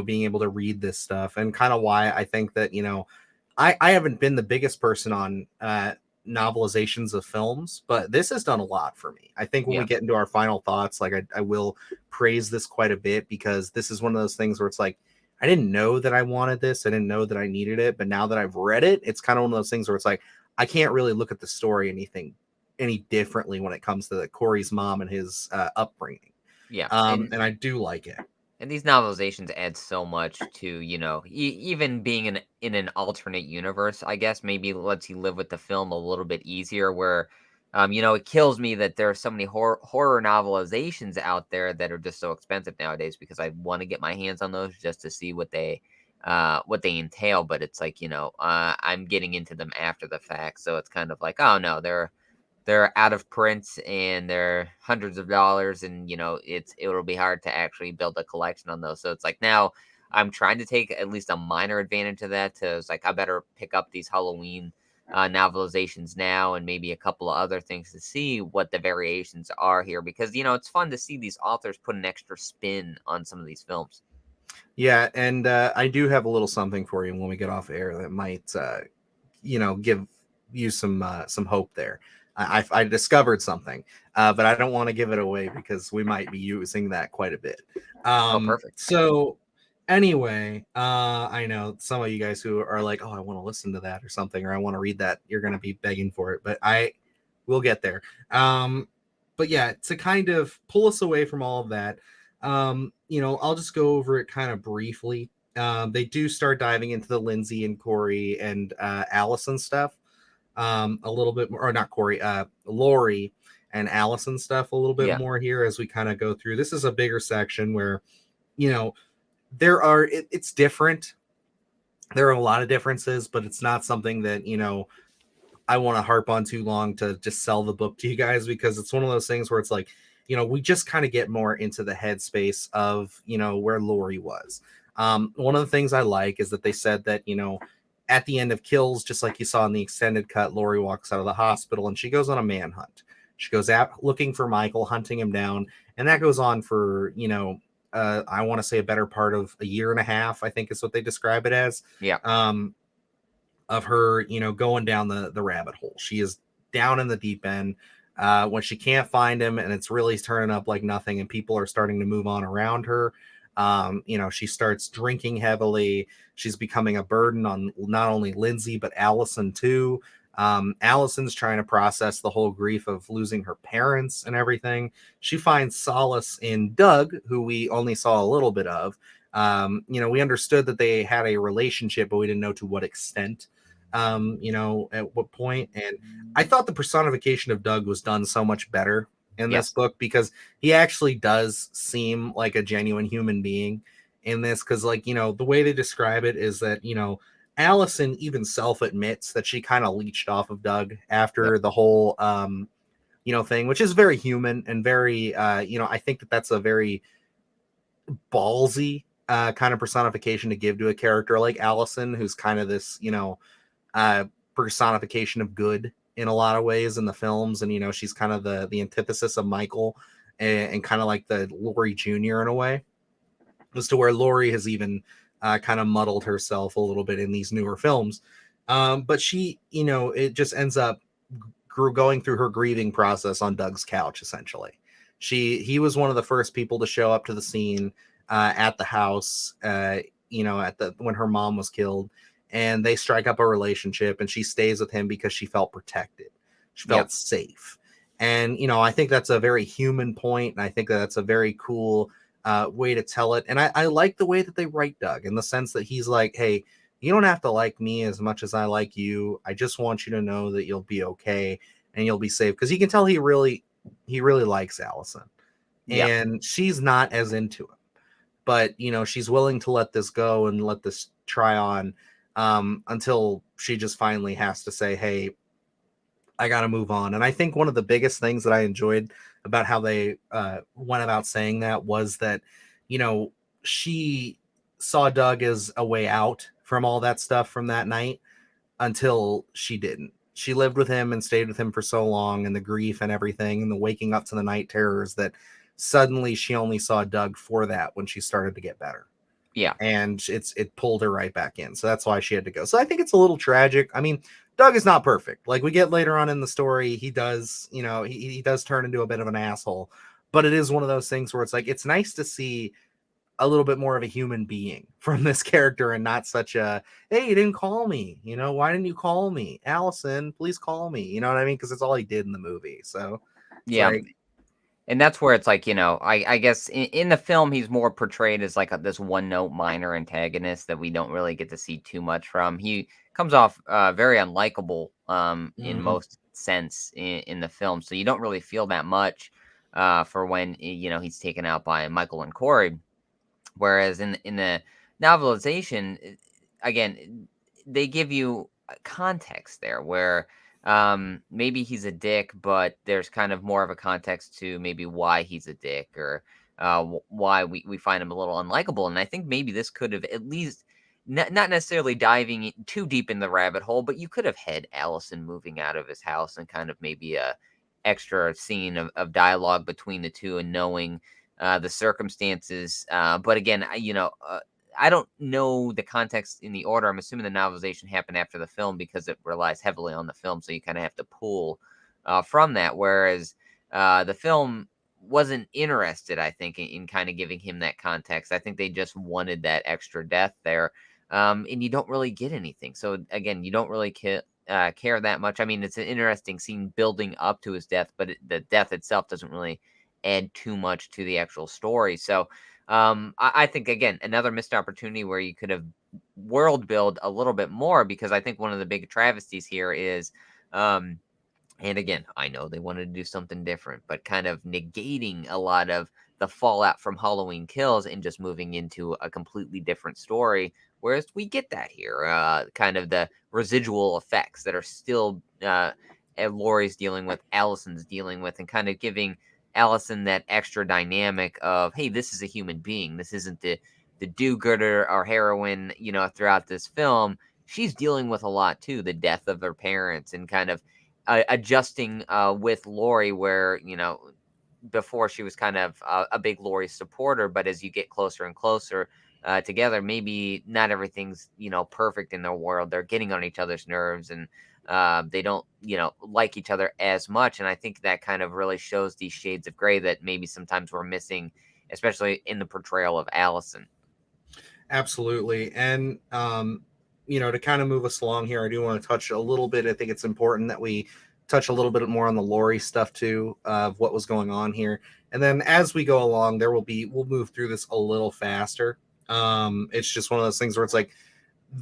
being able to read this stuff, and kind of why I think that, I haven't been the biggest person on novelizations of films, but this has done a lot for me. I think when we yeah, get into our final thoughts, like I will praise this quite a bit, because this is one of those things where it's like, I didn't know that I wanted this. I didn't know that I needed it. But now that I've read it, it's kind of one of those things where it's like, I can't really look at the story any differently when it comes to Corey's mom and his upbringing. yeah. And I do like it. And these novelizations add so much to, even being in an alternate universe, I guess maybe lets you live with the film a little bit easier. Where, it kills me that there are so many horror novelizations out there that are just so expensive nowadays, because I want to get my hands on those just to see what they entail. But it's like, I'm getting into them after the fact, so it's kind of like, oh no, they're out of print and they're hundreds of dollars, and it'll be hard to actually build a collection on those. So it's like, now I'm trying to take at least a minor advantage of that, to it's like, I better pick up these Halloween novelizations now, and maybe a couple of other things, to see what the variations are here, because it's fun to see these authors put an extra spin on some of these films. Yeah, and I do have a little something for you when we get off air that might, give you some hope there. I discovered something, but I don't want to give it away because we might be using that quite a bit. Oh, perfect. So anyway, I know some of you guys who are like, "Oh, I want to listen to that or something, or I want to read that." You're going to be begging for it, but I will get there. But yeah, to kind of pull us away from all of that, I'll just go over it kind of briefly. They do start diving into the Lindsay and Corey and Allison stuff a little bit more, or not Corey, Lori and Allison stuff a little bit Yeah. more here as we kind of go through. This is a bigger section where, you know, there are, it's different. There are a lot of differences, but it's not something that, I want to harp on too long to just sell the book to you guys, because it's one of those things where it's like, we just kind of get more into the headspace of, where Lori was. One of the things I like is that they said that, at the end of Kills, just like you saw in the extended cut, Lori walks out of the hospital and she goes on a manhunt. She goes out looking for Michael, hunting him down. And that goes on for, I want to say a better part of a year and a half, I think is what they describe it as. Yeah. Um, of her, going down the rabbit hole. She is down in the deep end when she can't find him, and it's really turning up like nothing, and people are starting to move on around her. She starts drinking heavily. She's becoming a burden on not only Lindsay but Allison too. Allison's trying to process the whole grief of losing her parents and everything. She finds solace in Doug, who we only saw a little bit of. We understood that they had a relationship, but we didn't know to what extent, at what point. And I thought the personification of Doug was done so much better in this Yes. book, because he actually does seem like a genuine human being in this. Because, like, the way they describe it is that, Allison even self admits that she kind of leached off of Doug Yep. after the whole, thing, which is very human and very, I think that that's a very ballsy kind of personification to give to a character like Allison, who's kind of this, uh, personification of good in a lot of ways in the films. And, she's kind of the antithesis of Michael, and kind of like the Laurie Jr. in a way, as to where Laurie has even kind of muddled herself a little bit in these newer films. But she, it just ends up going through her grieving process on Doug's couch, essentially. He was one of the first people to show up to the scene at the house, at the when her mom was killed, and they strike up a relationship, and she stays with him because she felt protected, she Yep. felt safe. And I think that's a very human point, and I think that that's a very cool way to tell it. And I like the way that they write Doug, in the sense that he's like, hey, you don't have to like me as much as I like you. I just want you to know that you'll be okay and you'll be safe. Because you can tell he really he really likes Allison, Yeah. and she's not as into him. But she's willing to let this go and let this try on, until she just finally has to say, "Hey, I got to move on." And I think one of the biggest things that I enjoyed about how they went about saying that was that, you know, she saw Doug as a way out from all that stuff from that night until she didn't. She lived with him and stayed with him for so long, and the grief and everything, and the waking up to the night terrors, that suddenly she only saw Doug for that when she started to get better. Yeah. And it pulled her right back in. So that's why she had to go. So I think it's a little tragic. I mean, Doug is not perfect. Like we get later on in the story, he does, he does turn into a bit of an asshole. But it is one of those things where it's like it's nice to see a little bit more of a human being from this character, and not such a, hey, you didn't call me, why didn't you call me, Allison, please call me, you know what I mean, because it's all he did in the movie. So it's Yeah. like, And that's where it's like, I guess in the film, he's more portrayed as like this one note minor antagonist that we don't really get to see too much from. He comes off very unlikable in mhm. most sense in the film. So you don't really feel that much for when, he's taken out by Michael and Corey. Whereas in the novelization, again, they give you a context there where maybe he's a dick, but there's kind of more of a context to maybe why he's a dick, or why we find him a little unlikable. And I think maybe this could have at least not necessarily diving too deep in the rabbit hole, but you could have had Allison moving out of his house and kind of maybe a extra scene of dialogue between the two, and knowing the circumstances. But again, I don't know the context in the order. I'm assuming the novelization happened after the film because it relies heavily on the film, so you kind of have to pull from that. Whereas the film wasn't interested, I think, in kind of giving him that context. I think they just wanted that extra death there, and you don't really get anything. So again, you don't really care that much. I mean, it's an interesting scene building up to his death, but the death itself doesn't really add too much to the actual story. So I think again another missed opportunity where you could have world build a little bit more, because I think one of the big travesties here is um, and again, I know they wanted to do something different, but kind of negating a lot of the fallout from Halloween Kills and just moving into a completely different story. Whereas we get that here, kind of the residual effects that are still Laurie's dealing with, Allison's dealing with, and kind of giving Allison that extra dynamic of, hey, this is a human being. This isn't the do-gooder or heroine, throughout this film. She's dealing with a lot too, the death of her parents, and kind of adjusting with Laurie, where before she was kind of a big Laurie supporter, but as you get closer and closer together, maybe not everything's perfect in their world. They're getting on each other's nerves, and they don't like each other as much. And I think that kind of really shows these shades of gray that maybe sometimes we're missing, especially in the portrayal of Allison. Absolutely. And, to kind of move us along here, I do want to touch a little bit. I think it's important that we touch a little bit more on the Lori stuff too, of what was going on here. And then as we go along, we'll move through this a little faster. It's just one of those things where it's like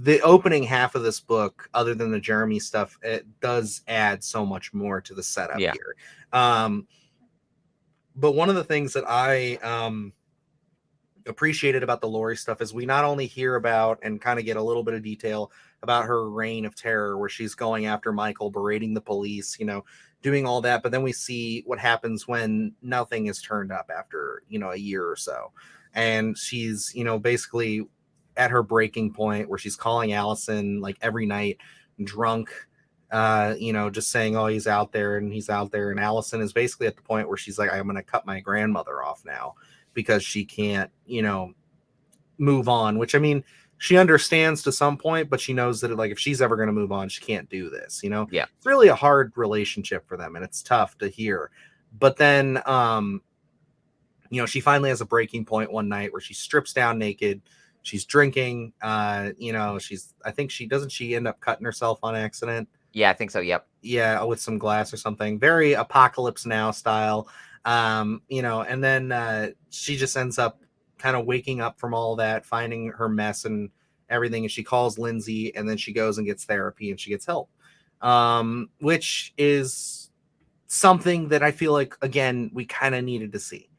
the opening half of this book, other than the Jeremy stuff, it does add so much more to the setup Yeah. here. But one of the things that I, appreciated about the Lori stuff is we not only hear about and kind of get a little bit of detail about her reign of terror, where she's going after Michael, berating the police, doing all that, but then we see what happens when nothing is turned up after, a year or so. And she's, basically at her breaking point where she's calling Allison like every night, drunk, just saying, oh, he's out there and he's out there. And Allison is basically at the point where she's like, I'm going to cut my grandmother off now because she can't, move on, which I mean, she understands to some point, but she knows that like if she's ever going to move on, she can't do this, Yeah. It's really a hard relationship for them, and it's tough to hear. But then she finally has a breaking point one night where she strips down naked, she's drinking, I think she end up cutting herself on accident. Yeah, I think so. Yep. Yeah, with some glass or something, very Apocalypse Now style. And then she just ends up kind of waking up from all that, finding her mess and everything, and she calls Lindsay, and then she goes and gets therapy and she gets help, which is something that I feel like, again, we kind of needed to see,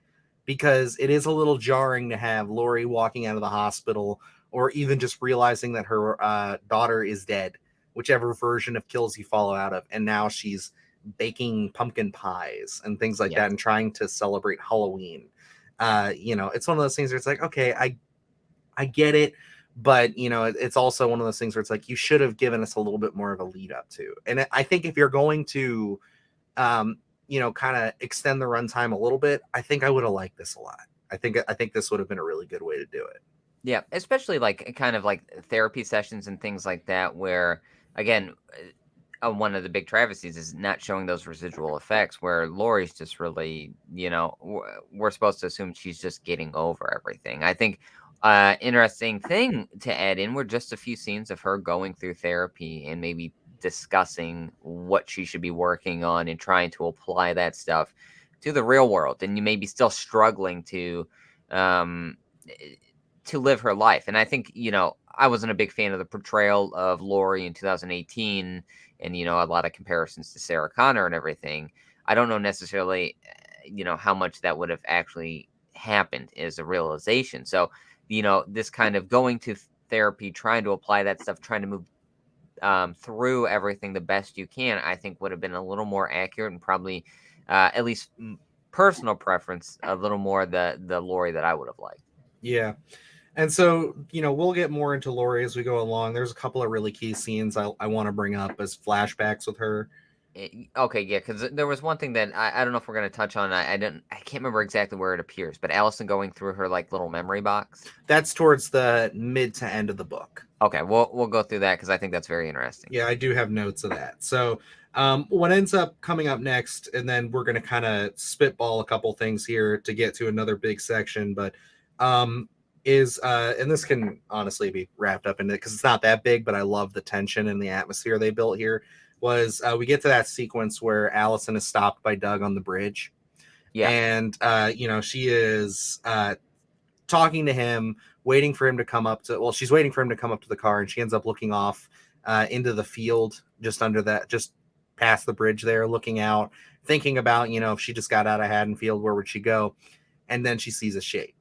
because it is a little jarring to have Lori walking out of the hospital, or even just realizing that her daughter is dead, whichever version of kills you follow out of, and now she's baking pumpkin pies and things like that Yes. and trying to celebrate Halloween. It's one of those things where it's like, okay, I get it, but it's also one of those things where it's like you should have given us a little bit more of a lead up to. And I think if you're going to um, kind of extend the runtime a little bit, I think I would have liked this a lot. I think this would have been a really good way to do it. Yeah, especially like kind of like therapy sessions and things like that, where again, one of the big travesties is not showing those residual effects. Where Lori's just really, we're supposed to assume she's just getting over everything. I think interesting thing to add in were just a few scenes of her going through therapy and maybe discussing what she should be working on and trying to apply that stuff to the real world, and you may be still struggling um to live her life. And I think, I wasn't a big fan of the portrayal of Lori in 2018 and, a lot of comparisons to Sarah Connor and everything. I don't know necessarily, how much that would have actually happened as a realization. So, this kind of going to therapy, trying to apply that stuff, trying to move through everything the best you can, I think would have been a little more accurate and probably, at least personal preference, a little more the Lori that I would have liked. Yeah. And so, we'll get more into Lori as we go along. There's a couple of really key scenes I want to bring up as flashbacks with her. Okay, yeah, because there was one thing that I don't know if we're gonna touch on. I can't remember exactly where it appears, but Allison going through her like little memory box. That's towards the mid to end of the book. Okay, we'll go through that because I think that's very interesting. Yeah, I do have notes of that. So, what ends up coming up next, and then we're going to kind of spitball a couple things here to get to another big section, but is and this can honestly be wrapped up in it because it's not that big, but I love the tension and the atmosphere they built here. Was we get to that sequence where Allison is stopped by Doug on the bridge, Yeah, and she is talking to him, waiting for him to come up to. Well, she's waiting for him to come up to the car, and she ends up looking off into the field just under that, just past the bridge there, looking out, thinking about if she just got out of Haddonfield, where would she go? And then she sees a shape.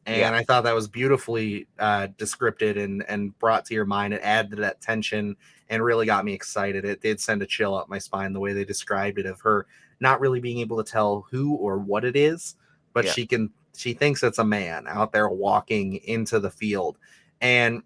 yeah, And I thought that was beautifully descripted and brought to your mind. It added to that tension and really got me excited. It did send a chill up my spine the way they described it, of her not really being able to tell who or what it is, but yeah, she thinks it's a man out there walking into the field. And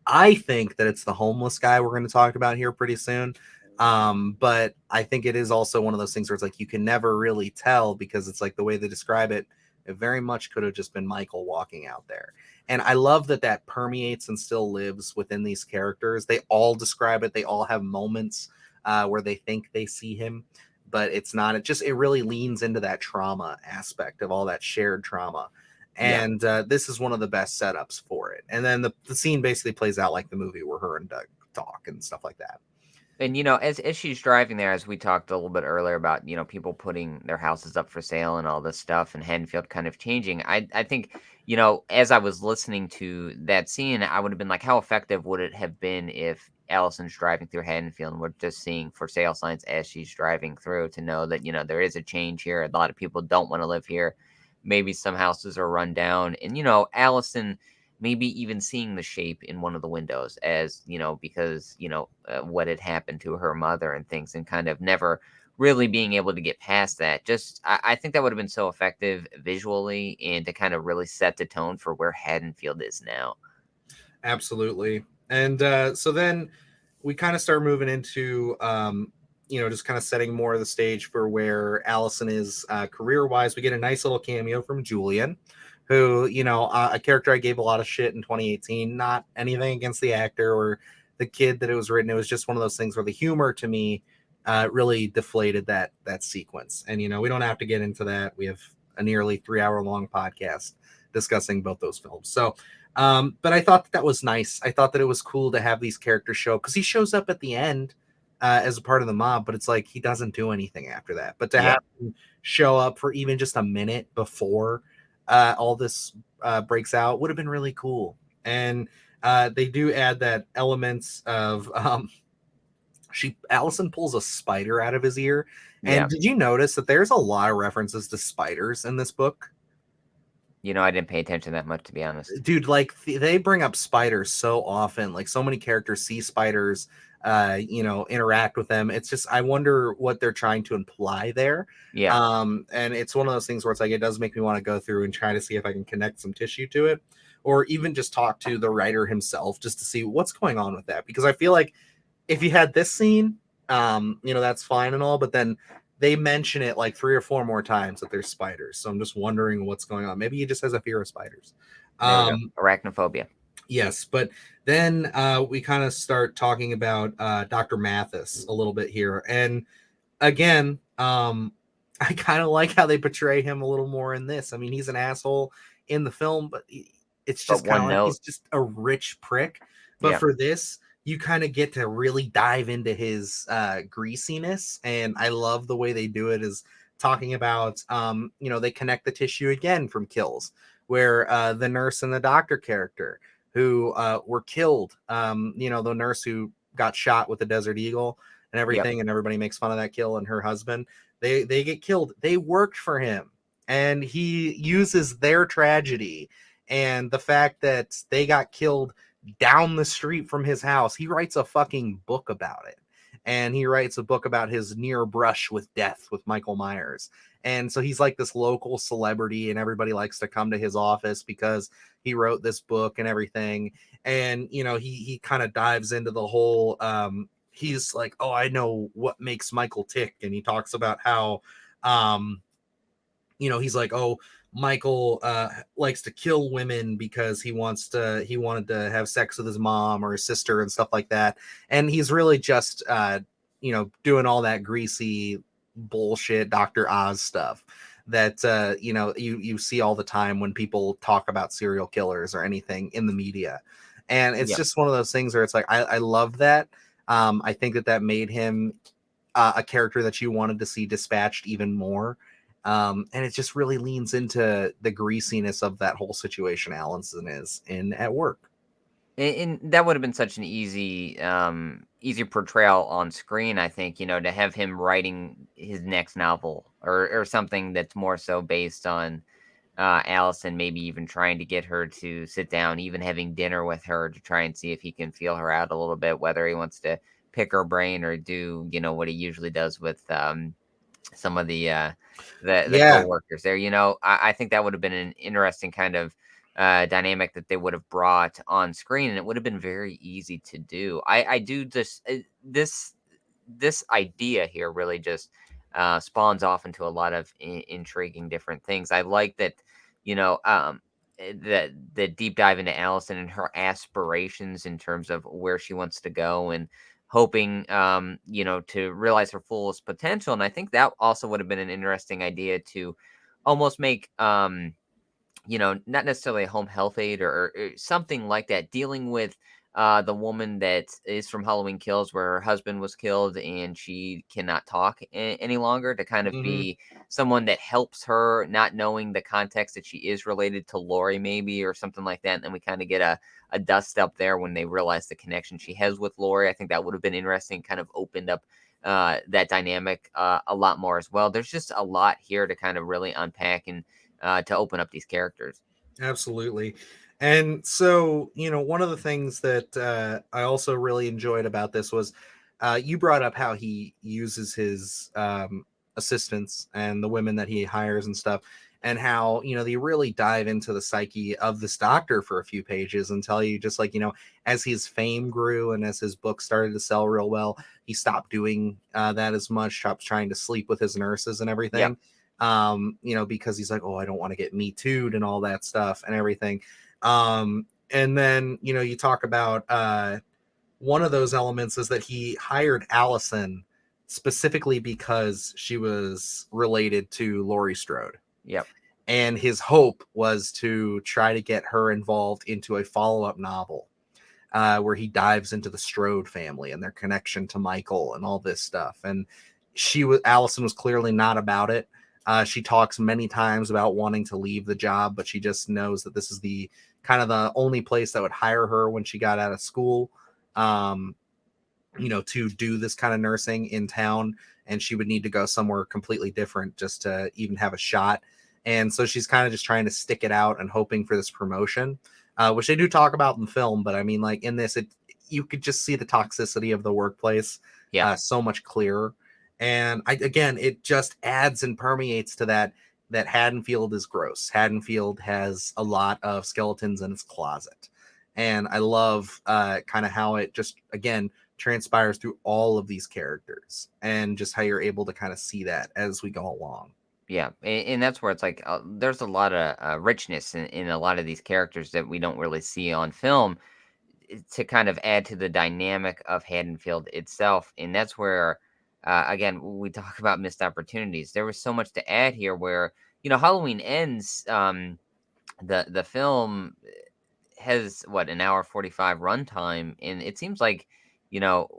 I think that it's the homeless guy we're going to talk about here pretty soon. But I think it is also one of those things where it's like you can never really tell, because it's like the way they describe it, it very much could have just been Michael walking out there. And I love that that permeates and still lives within these characters. They all describe it. They all have moments where they think they see him, but it's not. It really leans into that trauma aspect of all that shared trauma. yeah. And this is one of the best setups for it. And then the scene basically plays out like the movie where her and Doug talk and stuff like that. And as she's driving there, as we talked a little bit earlier about people putting their houses up for sale and all this stuff, and Haddonfield kind of changing. I think as I was listening to that scene, I would have been like, how effective would it have been if Allison's driving through Haddonfield and we're just seeing for sale signs as she's driving through, to know that there is a change here. A lot of people don't want to live here. Maybe some houses are run down, and Allison maybe even seeing the shape in one of the windows, as because what had happened to her mother and things, and kind of never really being able to get past that. Just I think that would have been so effective visually, and to kind of really set the tone for where Haddonfield is now. Absolutely. And so then we kind of start moving into just kind of setting more of the stage for where Allison is career wise. We get a nice little cameo from Julian, who a character I gave a lot of shit in 2018. Not anything against the actor or the kid that it was written. It was just one of those things where the humor to me really deflated that sequence. And we don't have to get into that. We have a nearly 3 hour long podcast discussing both those films. So but I thought that was nice. I thought that it was cool to have these characters show up, because he shows up at the end as a part of the mob, but it's like he doesn't do anything after that. But to Yeah, have him show up for even just a minute before all this breaks out would have been really cool. And they do add that elements of Allison pulls a spider out of his ear, Yeah. And did you notice that there's a lot of references to spiders in this book? I didn't pay attention that much, to be honest. Dude, like they bring up spiders so often. Like so many characters see spiders, interact with them. It's just I wonder what they're trying to imply there. Yeah. And it's one of those things where it's like it does make me want to go through and try to see if I can connect some tissue to it, or even just talk to the writer himself just to see what's going on with that. Because I feel like if you had this scene, that's fine and all, but then they mention it like 3 or 4 more times that there's spiders. So I'm just wondering what's going on. Maybe he just has a fear of spiders. There we go. Um, Arachnophobia. yes, but then we kind of start talking about Dr. Mathis a little bit here. And again, I kind of like how they portray him a little more in this. I mean, he's an asshole in the film, but it's But just kind of one like note. he's just a rich prick. But Yeah. for this, you kind of get to really dive into his greasiness, and I love the way they do it. Is talking about, they connect the tissue again from kills, where the nurse and the doctor character who were killed, the nurse who got shot with the Desert Eagle and Yep. everything, and everybody makes fun of that kill, and her husband, they get killed. They worked for him, and he uses their tragedy and the fact that they got killed down the street from his house. He writes a fucking book about it, and he writes a book about his near brush with death with Michael Myers. And so he's like this local celebrity, and everybody likes to come to his office because he wrote this book and everything. And he kind of dives into the whole he's like, oh, I know what makes Michael tick. And he talks about how, he's like, oh, Michael likes to kill women because he wanted to have sex with his mom or his sister and stuff like that. And he's really just, doing all that greasy bullshit Dr. Oz stuff that, you see all the time when people talk about serial killers or anything in the media. And it's Yep. just one of those things where it's like, I love that. I think that made him a character that you wanted to see dispatched even more. And it just really leans into the greasiness of that whole situation Allison is in at work. And that would have been such an easy portrayal on screen, I think, to have him writing his next novel or something that's more so based on Allison, maybe even trying to get her to sit down, even having dinner with her to try and see if he can feel her out a little bit, whether he wants to pick her brain or do, what he usually does with some of the Yeah, coworkers there. I think that would have been an interesting kind of dynamic that they would have brought on screen, and it would have been very easy to do. I do just this idea here really just spawns off into a lot of intriguing different things. I like that, the deep dive into Allison and her aspirations in terms of where she wants to go and hoping, to realize her fullest potential. And I think that also would have been an interesting idea to almost make, not necessarily a home health aide or something like that, dealing with the woman that is from Halloween Kills, where her husband was killed and she cannot talk any longer, to kind of hmm be someone that helps her, not knowing the context that she is related to Lori, maybe, or something like that. And then we kind of get a dust up there when they realize the connection she has with Lori. I think that would have been interesting, kind of opened up that dynamic a lot more as well. There's just a lot here to kind of really unpack and to open up these characters. absolutely. And so, one of the things that I also really enjoyed about this was you brought up how he uses his assistants and the women that he hires and stuff, and how, they really dive into the psyche of this doctor for a few pages and tell you just like, as his fame grew and as his book started to sell real well, he stopped doing that as much, stopped trying to sleep with his nurses and Yep. everything. Because he's like, oh, I don't want to get me too'd and all that stuff and everything. And then, you talk about one of those elements is that he hired Allison specifically because she was related to Laurie Strode. Yep. And his hope was to try to get her involved into a follow-up novel where he dives into the Strode family and their connection to Michael and all this stuff. And Allison was clearly not about it. She talks many times about wanting to leave the job, but she just knows that this is the kind of the only place that would hire her when she got out of school. Um, to do this kind of nursing in town, and she would need to go somewhere completely different just to even have a shot. And so she's kind of just trying to stick it out and hoping for this promotion, which they do talk about in the film. But I mean, like in this, you could just see the toxicity of the workplace Yeah. so much clearer. And again, it just adds and permeates to that Haddonfield is gross. Haddonfield has a lot of skeletons in its closet. And I love kind of how it just, again, transpires through all of these characters and just how you're able to kind of see that as we go along. Yeah, and that's where it's like there's a lot of richness in a lot of these characters that we don't really see on film to kind of add to the dynamic of Haddonfield itself. And that's where, again, we talk about missed opportunities. There was so much to add here where, Halloween ends. The film has what, an hour 45 runtime, and it seems like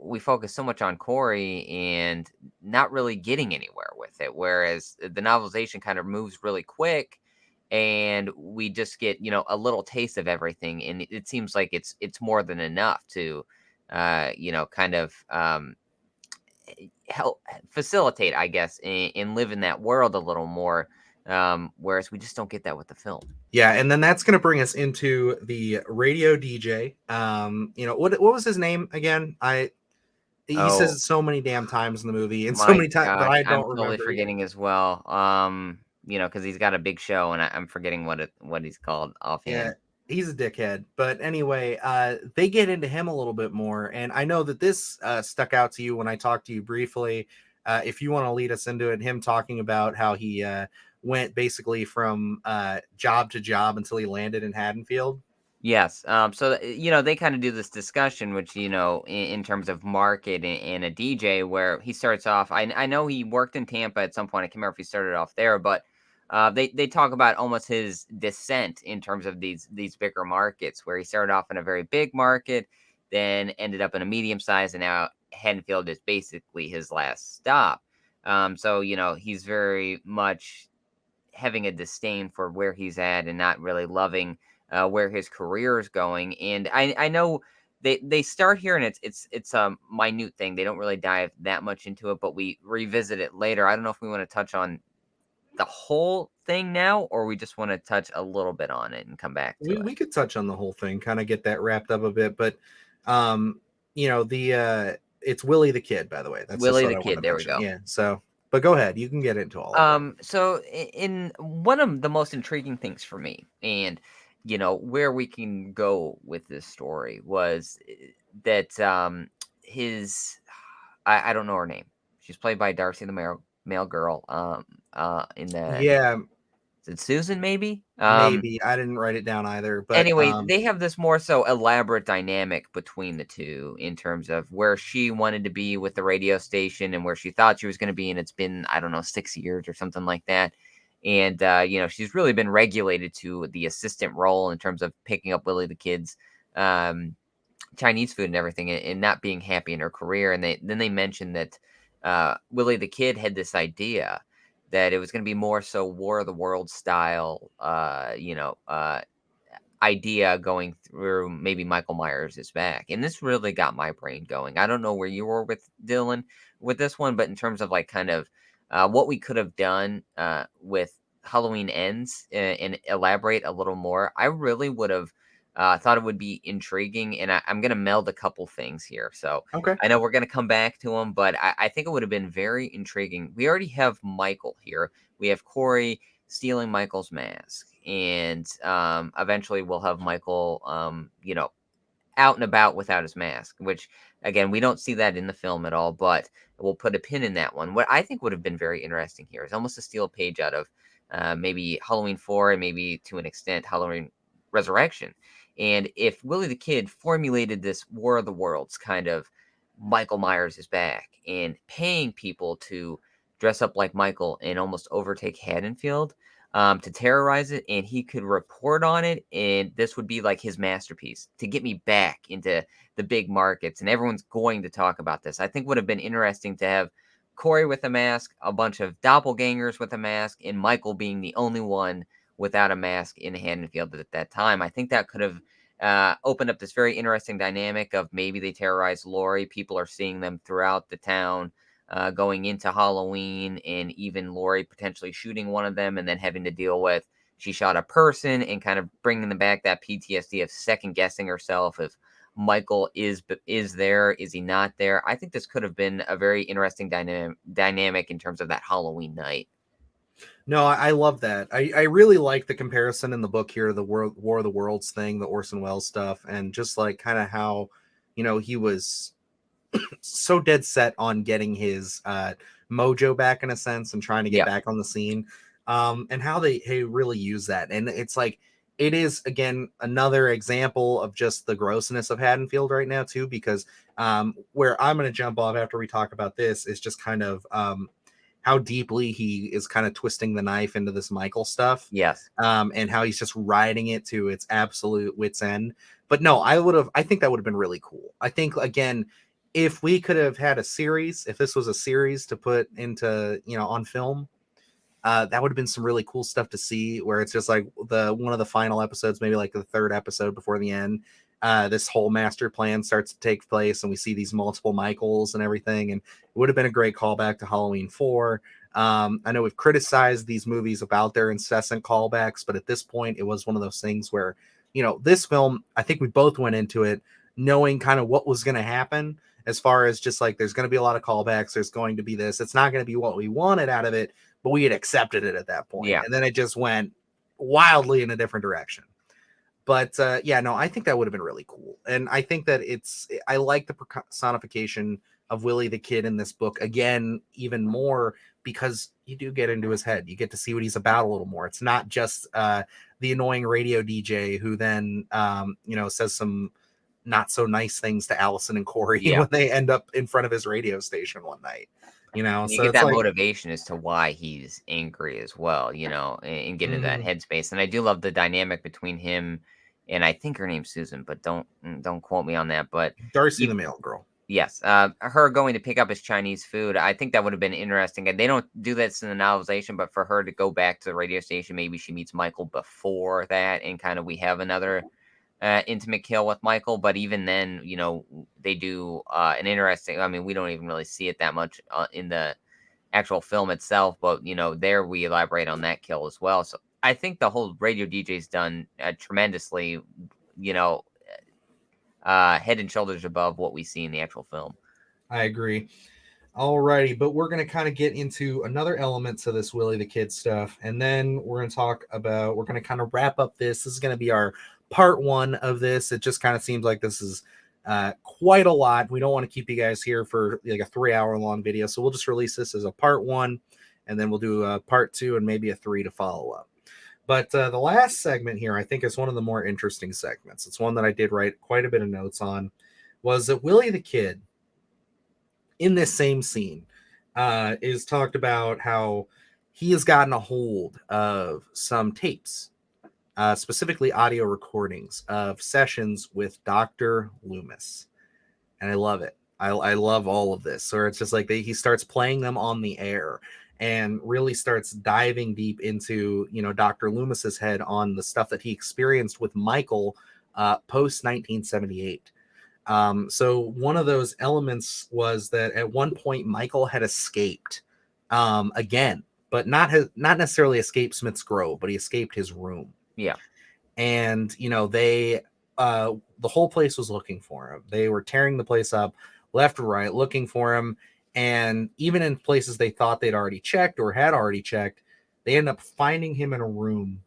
we focus so much on Corey and not really getting anywhere with it, whereas the novelization kind of moves really quick and we just get a little taste of everything, and it seems like it's more than enough to kind of help facilitate, I guess, and live in that world a little more, whereas we just don't get that with the film. Yeah, and then that's going to bring us into the radio DJ. What was his name again? He says Oh, it so many damn times in the movie and so my many times, but gosh, I I'm don't totally remember either. forgetting as well. Because he's got a big show, and I'm forgetting what he's called Yeah, offhand. he's a dickhead. But anyway, they get into him a little bit more, and I know that this stuck out to you when I talked to you briefly. If you want to lead us into it, him talking about how he went basically from job to job until he landed in Haddonfield. Yes. So they kind of do this discussion, which in terms of market and a DJ, where he starts off. I know he worked in Tampa at some point. I can't remember if he started off there, but they talk about almost his descent in terms of these bigger markets, where he started off in a very big market, then ended up in a medium size, and now Haddonfield is basically his last stop. So he's very much having a disdain for where he's at and not really loving where his career is going. And I know they start here, and it's a minute thing. They don't really dive that much into it, but we revisit it later. I don't know if we want to touch on the whole thing now, or we just want to touch a little bit on it and come back to it. We could touch on the whole thing, kind of get that wrapped up a bit, but the it's Willie the Kid, by the way. That's just Willie what the I want Kid. to There we mention. go. Yeah. So, but go ahead, you can get into all of it. So in one of the most intriguing things for me, and where we can go with this story was that his I don't know her name. She's played by Darcy, the male girl. In the Yeah, Is it Susan maybe? maybe I didn't write it down either, but Anyway, they have this more so elaborate dynamic between the two in terms of where she wanted to be with the radio station and where she thought she was going to be, and it's been, I don't know, 6 years or something like that. And she's really been regulated to the assistant role in terms of picking up Willie the Kid's um, Chinese food and everything, and not being happy in her career. And they mentioned that Willie the Kid had this idea that it was going to be more so War of the World style, idea going through maybe Michael Myers is back. And this really got my brain going. I don't know where you were with Dylan with this one, but in terms of like kind of what we could have done with Halloween Ends and elaborate a little more, I really would have thought it would be intriguing. And I'm going to meld a couple things here. So okay. I know we're going to come back to them, but I think it would have been very intriguing. We already have Michael here. We have Corey stealing Michael's mask, and eventually we'll have Michael, out and about without his mask. Which again, we don't see that in the film at all, but we'll put a pin in that one. What I think would have been very interesting here is almost to steal a page out of maybe Halloween 4 and maybe to an extent Halloween Resurrection. And if Willie the Kid formulated this War of the Worlds kind of Michael Myers is back and paying people to dress up like Michael and almost overtake Haddonfield to terrorize it, and he could report on it, and this would be like his masterpiece to get me back into the big markets, and everyone's going to talk about this. I think would have been interesting to have Corey with a mask, a bunch of doppelgangers with a mask, and Michael being the only one without a mask in Haddonfield at that time. I think that could have opened up this very interesting dynamic of maybe they terrorize Lori. People are seeing them throughout the town, going into Halloween, and even Lori potentially shooting one of them and then having to deal with she shot a person, and kind of bringing them back that PTSD of second guessing herself if Michael is there, is he not there. I think this could have been a very interesting dynamic in terms of that Halloween night. No, I love that. I really like the comparison in the book here, the War of the Worlds thing, the Orson Welles stuff, and just like kind of how, he was so dead set on getting his mojo back in a sense and trying to get Yeah. back on the scene, and how they really use that. And it's like it is again another example of just the grossness of Haddonfield right now too, because where I'm going to jump off after we talk about this is just kind of how deeply he is kind of twisting the knife into this Michael stuff, Yes. and how he's just riding it to its absolute wit's end. But no, I think that would have been really cool. I think again, if we could have had a series, if this was a series to put into, on film, that would have been some really cool stuff to see, where it's just like the one of the final episodes, maybe like the third episode before the end. This whole master plan starts to take place, and we see these multiple Michaels and everything. And it would have been a great callback to Halloween 4. I know we've criticized these movies about their incessant callbacks, but at this point, it was one of those things where, this film, I think we both went into it knowing kind of what was going to happen, as far as just like there's going to be a lot of callbacks. There's going to be this. It's not going to be what we wanted out of it, but we had accepted it at that point. Yeah. And then it just went wildly in a different direction. But yeah, no, I think that would have been really cool. And I think that I like the personification of Willie the Kid in this book again, even more, because you do get into his head. You get to see what he's about a little more. It's not just the annoying radio DJ who then, says some not so nice things to Allison and Corey Yeah. when they end up in front of his radio station one night. And you So get it's that like, motivation as to why he's angry as well, and get into that mhm. headspace. And I do love the dynamic between him and I think her name's Susan, but don't quote me on that. But Darcy the you, Mail Girl. yes, her going to pick up his Chinese food, I think that would have been interesting. And they don't do this in the novelization, but for her to go back to the radio station, maybe she meets Michael before that, and kind of we have another intimate kill with Michael. But even then, they do an interesting. I mean, we don't even really see it that much in the actual film itself, but there we elaborate on that kill as well. So I think the whole radio DJ's done tremendously. Head and shoulders above what we see in the actual film. I agree. Alrighty, but we're going to kind of get into another element to this Willie the Kid stuff, and then we're going to kind of wrap up this. This is going to be our part 1 of this. It just kind of seems like this is quite a lot. We don't want to keep you guys here for like a 3-hour long video, so we'll just release this as a part 1, and then we'll do a part 2 and maybe a 3 to follow up. But the last segment here, I think, is one of the more interesting segments. It's one that I did write quite a bit of notes on. Was that Willie the Kid in this same scene is talked about how he has gotten a hold of some tapes, specifically audio recordings of sessions with Dr. Loomis. And I love it. I love all of this. So it's just like he starts playing them on the air and really starts diving deep into, Dr. Loomis's head on the stuff that he experienced with Michael post 1978. So one of those elements was that at one point Michael had escaped again, but not necessarily escaped Smith's Grove, but he escaped his room. Yeah. And they the whole place was looking for him. They were tearing the place up left or right, looking for him. And even in places they thought they'd already checked or had already checked, they end up finding him in a room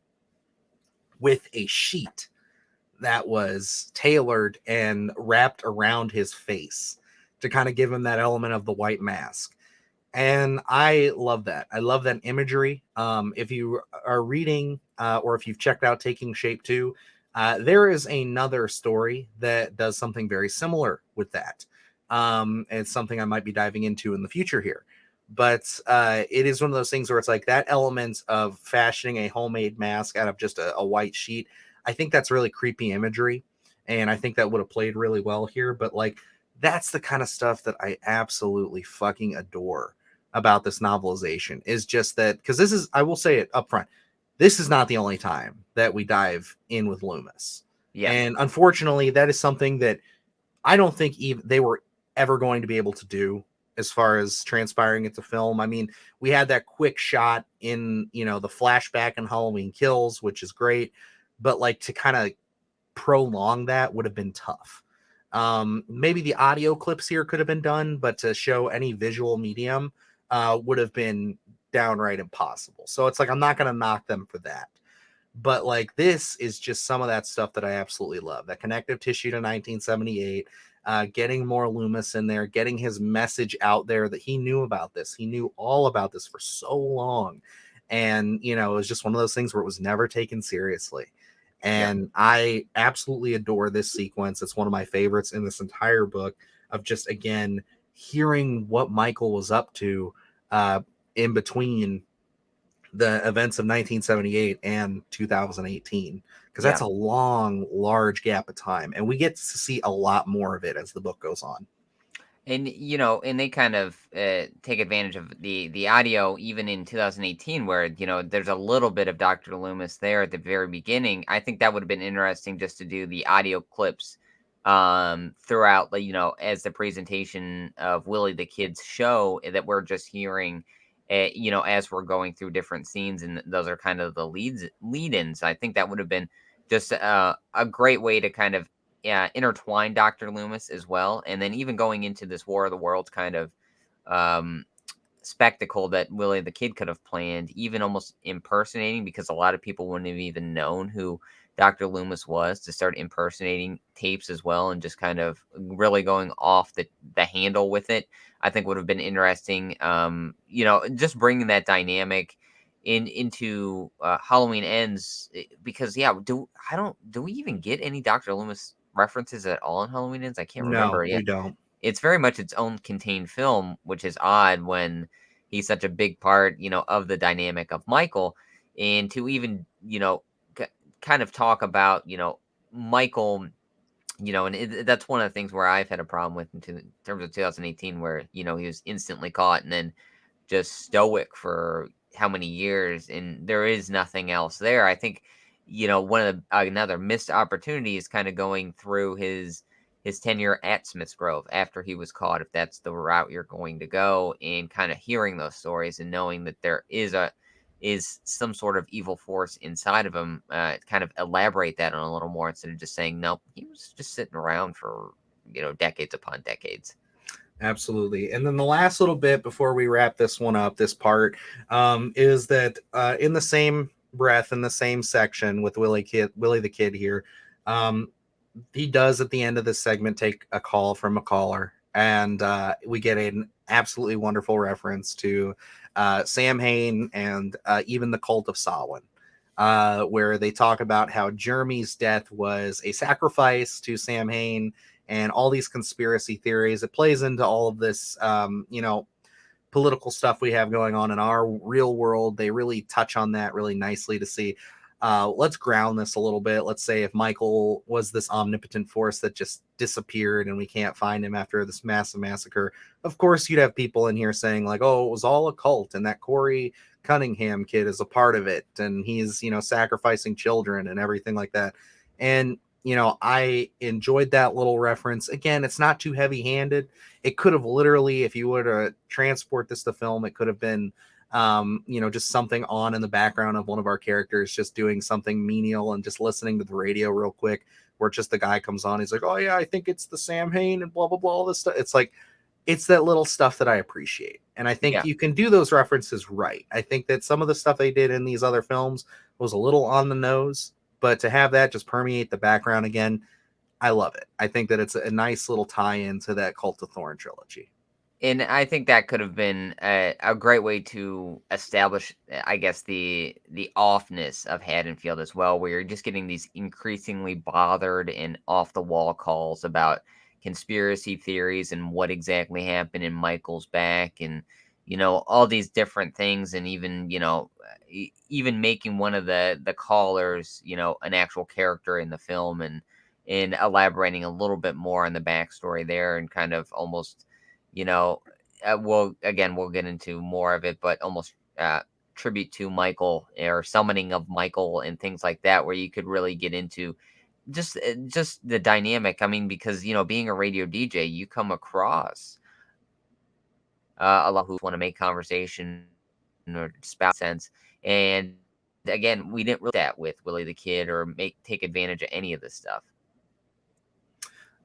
with a sheet that was tailored and wrapped around his face to kind of give him that element of the white mask. And I love that. I love that imagery. If you are reading or if you've checked out Taking Shape 2, there is another story that does something very similar with that. It's something I might be diving into in the future here. But it is one of those things where it's like that element of fashioning a homemade mask out of just a white sheet. I think that's really creepy imagery. And I think that would have played really well here. But like, that's the kind of stuff that I absolutely fucking adore about this novelization, is just that, because I will say it up front, this is not the only time that we dive in with Loomis. Yeah. And unfortunately, that is something that I don't think even they were ever going to be able to do as far as transpiring into film. I mean, we had that quick shot in, the flashback in Halloween Kills, which is great, but like to kind of prolong that would have been tough. Maybe the audio clips here could have been done, but to show any visual medium would have been downright impossible. So it's like I'm not going to knock them for that. But like this is just some of that stuff that I absolutely love. That connective tissue to 1978, getting more Loomis in there, getting his message out there that he knew about this. He knew all about this for so long. And, it was just one of those things where it was never taken seriously. Yep. And I absolutely adore this sequence. It's one of my favorites in this entire book of just, again, hearing what Michael was up to uh, in between the events of 1978 and 2018, because that's Yeah. a long, large gap of time. And we get to see a lot more of it as the book goes on. And and they kind of take advantage of the audio even in 2018, where there's a little bit of Dr. Loomis there at the very beginning. I think that would have been interesting just to do the audio clips throughout, like, as the presentation of Willie the Kid's show that we're just hearing, as we're going through different scenes, and those are kind of the lead-ins. I think that would have been just a great way to kind of intertwine Dr. Loomis as well, and then even going into this War of the Worlds kind of um, spectacle that Willie the Kid could have planned, even almost impersonating, because a lot of people wouldn't have even known who Dr. Loomis was, to start impersonating tapes as well, and just kind of really going off the handle with it. I think would have been interesting. Just bringing that dynamic into Halloween Ends, because yeah, do we even get any Dr. Loomis references at all in Halloween Ends? I can't No, remember. Yeah, we don't. it's very much its own contained film, which is odd when he's such a big part, of the dynamic of Michael. And to even, k kind of talk about, Michael, and that's one of the things where I've had a problem with in terms of 2018, where, he was instantly caught and then just stoic for how many years, and there is nothing else there. I think, one of the another missed opportunity is kind of going through his tenure at Smith's Grove after he was caught, if that's the route you're going to go, and kind of hearing those stories and knowing that there is some sort of evil force inside of him. Kind of elaborate that on a little more, instead of just saying nope, he was just sitting around for decades upon decades. Absolutely. And then the last little bit before we wrap this one up, this part, is that in the same breath, in the same section with Willie the Kid here, um, he does at the end of this segment take a call from a caller, and we get an absolutely wonderful reference to Sam Hain and even the cult of Samhain, where they talk about how Jeremy's death was a sacrifice to Sam Hain and all these conspiracy theories. It plays into all of this, political stuff we have going on in our real world. They really touch on that really nicely to see. Let's ground this a little bit. Let's say if Michael was this omnipotent force that just disappeared and we can't find him after this massive massacre, of course you'd have people in here saying like, oh, it was all a cult and that Corey Cunningham kid is a part of it and he's, sacrificing children and everything like that. And I enjoyed that little reference. Again, it's not too heavy handed. It could have literally, if you were to transport this to film, it could have been, just something on in the background of one of our characters just doing something menial and just listening to the radio real quick, where just the guy comes on. He's like, oh, yeah, I think it's the Sam Hain and blah, blah, blah, all this stuff. It's like, it's that little stuff that I appreciate. And I think Yeah. you can do those references right. I think that some of the stuff they did in these other films was a little on the nose, but to have that just permeate the background again, I love it. I think that it's a nice little tie-in to that Cult of Thorn trilogy. And I think that could have been a great way to establish, I guess, the offness of Haddonfield as well, where you're just getting these increasingly bothered and off the wall calls about conspiracy theories and what exactly happened in Michael's back, and all these different things, and even even making one of the callers an actual character in the film, and elaborating a little bit more on the backstory there, and kind of almost you know, we'll get into more of it, but almost tribute to Michael, or summoning of Michael and things like that, where you could really get into just the dynamic. I mean, because being a radio DJ, you come across a lot who want to make conversation or spout sense. And again, we didn't really that with Willie the Kid or take advantage of any of this stuff.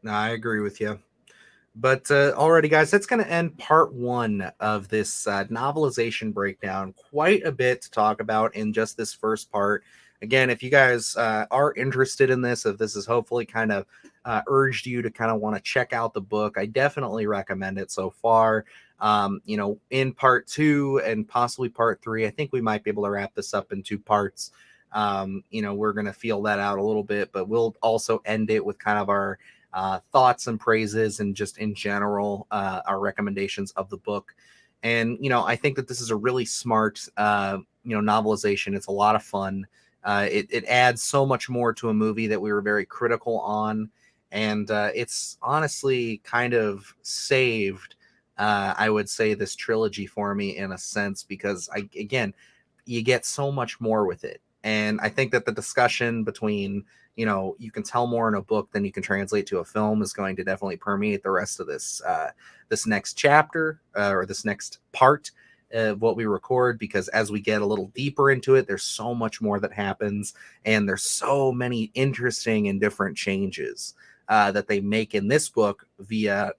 No, I agree with you. But alrighty, guys, that's going to end part one of this novelization breakdown. Quite a bit to talk about in just this first part. Again, if you guys are interested in this, if this has hopefully kind of urged you to kind of want to check out the book, I definitely recommend it so far. In part two and possibly part three, I think we might be able to wrap this up in two parts. We're going to feel that out a little bit, but we'll also end it with kind of our thoughts and praises and just in general our recommendations of the book. And I think that this is a really smart novelization. It's a lot of fun. It adds so much more to a movie that we were very critical on, and it's honestly kind of saved I would say this trilogy for me in a sense, because you get so much more with it. And I think that the discussion between, you can tell more in a book than you can translate to a film is going to definitely permeate the rest of this next chapter or this next part of what we record, because as we get a little deeper into it, there's so much more that happens, and there's so many interesting and different changes that they make in this book via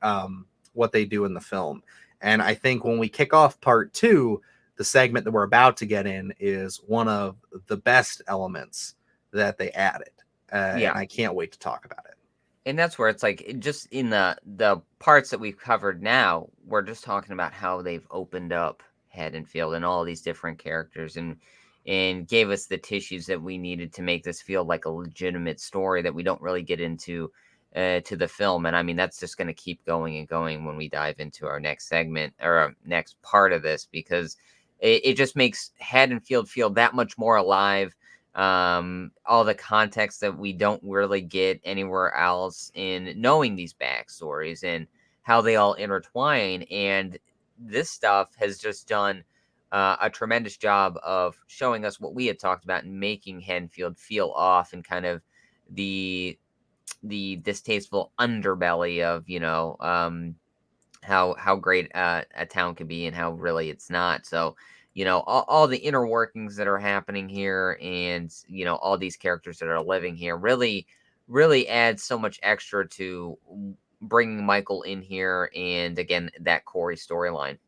what they do in the film. And I think when we kick off part two, the segment that we're about to get in is one of the best elements that they added. Yeah. And I can't wait to talk about it. And that's where it's like, just in the parts that we've covered now, we're just talking about how they've opened up Haddonfield and all these different characters, and gave us the tissues that we needed to make this feel like a legitimate story that we don't really get into to the film. And I mean, that's just going to keep going and going when we dive into our next segment or next part of this, because it just makes Haddonfield feel that much more alive. All the context that we don't really get anywhere else in knowing these backstories and how they all intertwine. And this stuff has just done a tremendous job of showing us what we had talked about and making Haddonfield feel off, and kind of the distasteful underbelly of how great a town can be and how really it's not. So all the inner workings that are happening here, and all these characters that are living here really adds so much extra to bringing Michael in here, and again, that Corey storyline.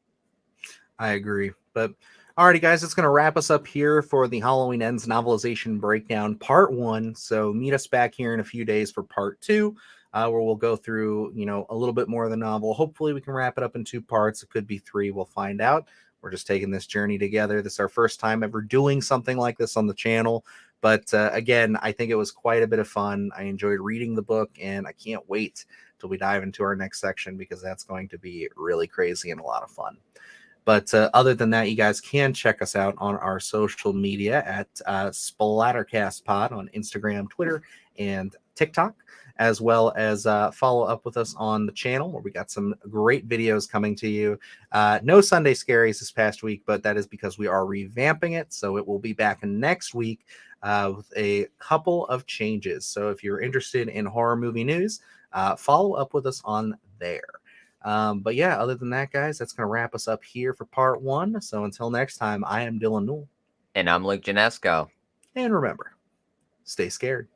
I agree. But alrighty, guys, it's going to wrap us up here for the Halloweenends novelization breakdown part one. So meet us back here in a few days for part two, where we'll go through, a little bit more of the novel. Hopefully we can wrap it up in two parts. It could be three. We'll find out. We're just taking this journey together. This is our first time ever doing something like this on the channel. But again, I think it was quite a bit of fun. I enjoyed reading the book, and I can't wait till we dive into our next section, because that's going to be really crazy and a lot of fun. But other than that, you guys can check us out on our social media at SplattercastPod on Instagram, Twitter, and TikTok, as well as follow up with us on the channel, where we got some great videos coming to you. No Sunday Scaries this past week, but that is because we are revamping it. So it will be back next week with a couple of changes. So if you're interested in horror movie news, follow up with us on there. But yeah, other than that, guys, that's going to wrap us up here for part one. So until next time, I am Dylan Newell. And I'm Luke Janesco. And remember, stay scared.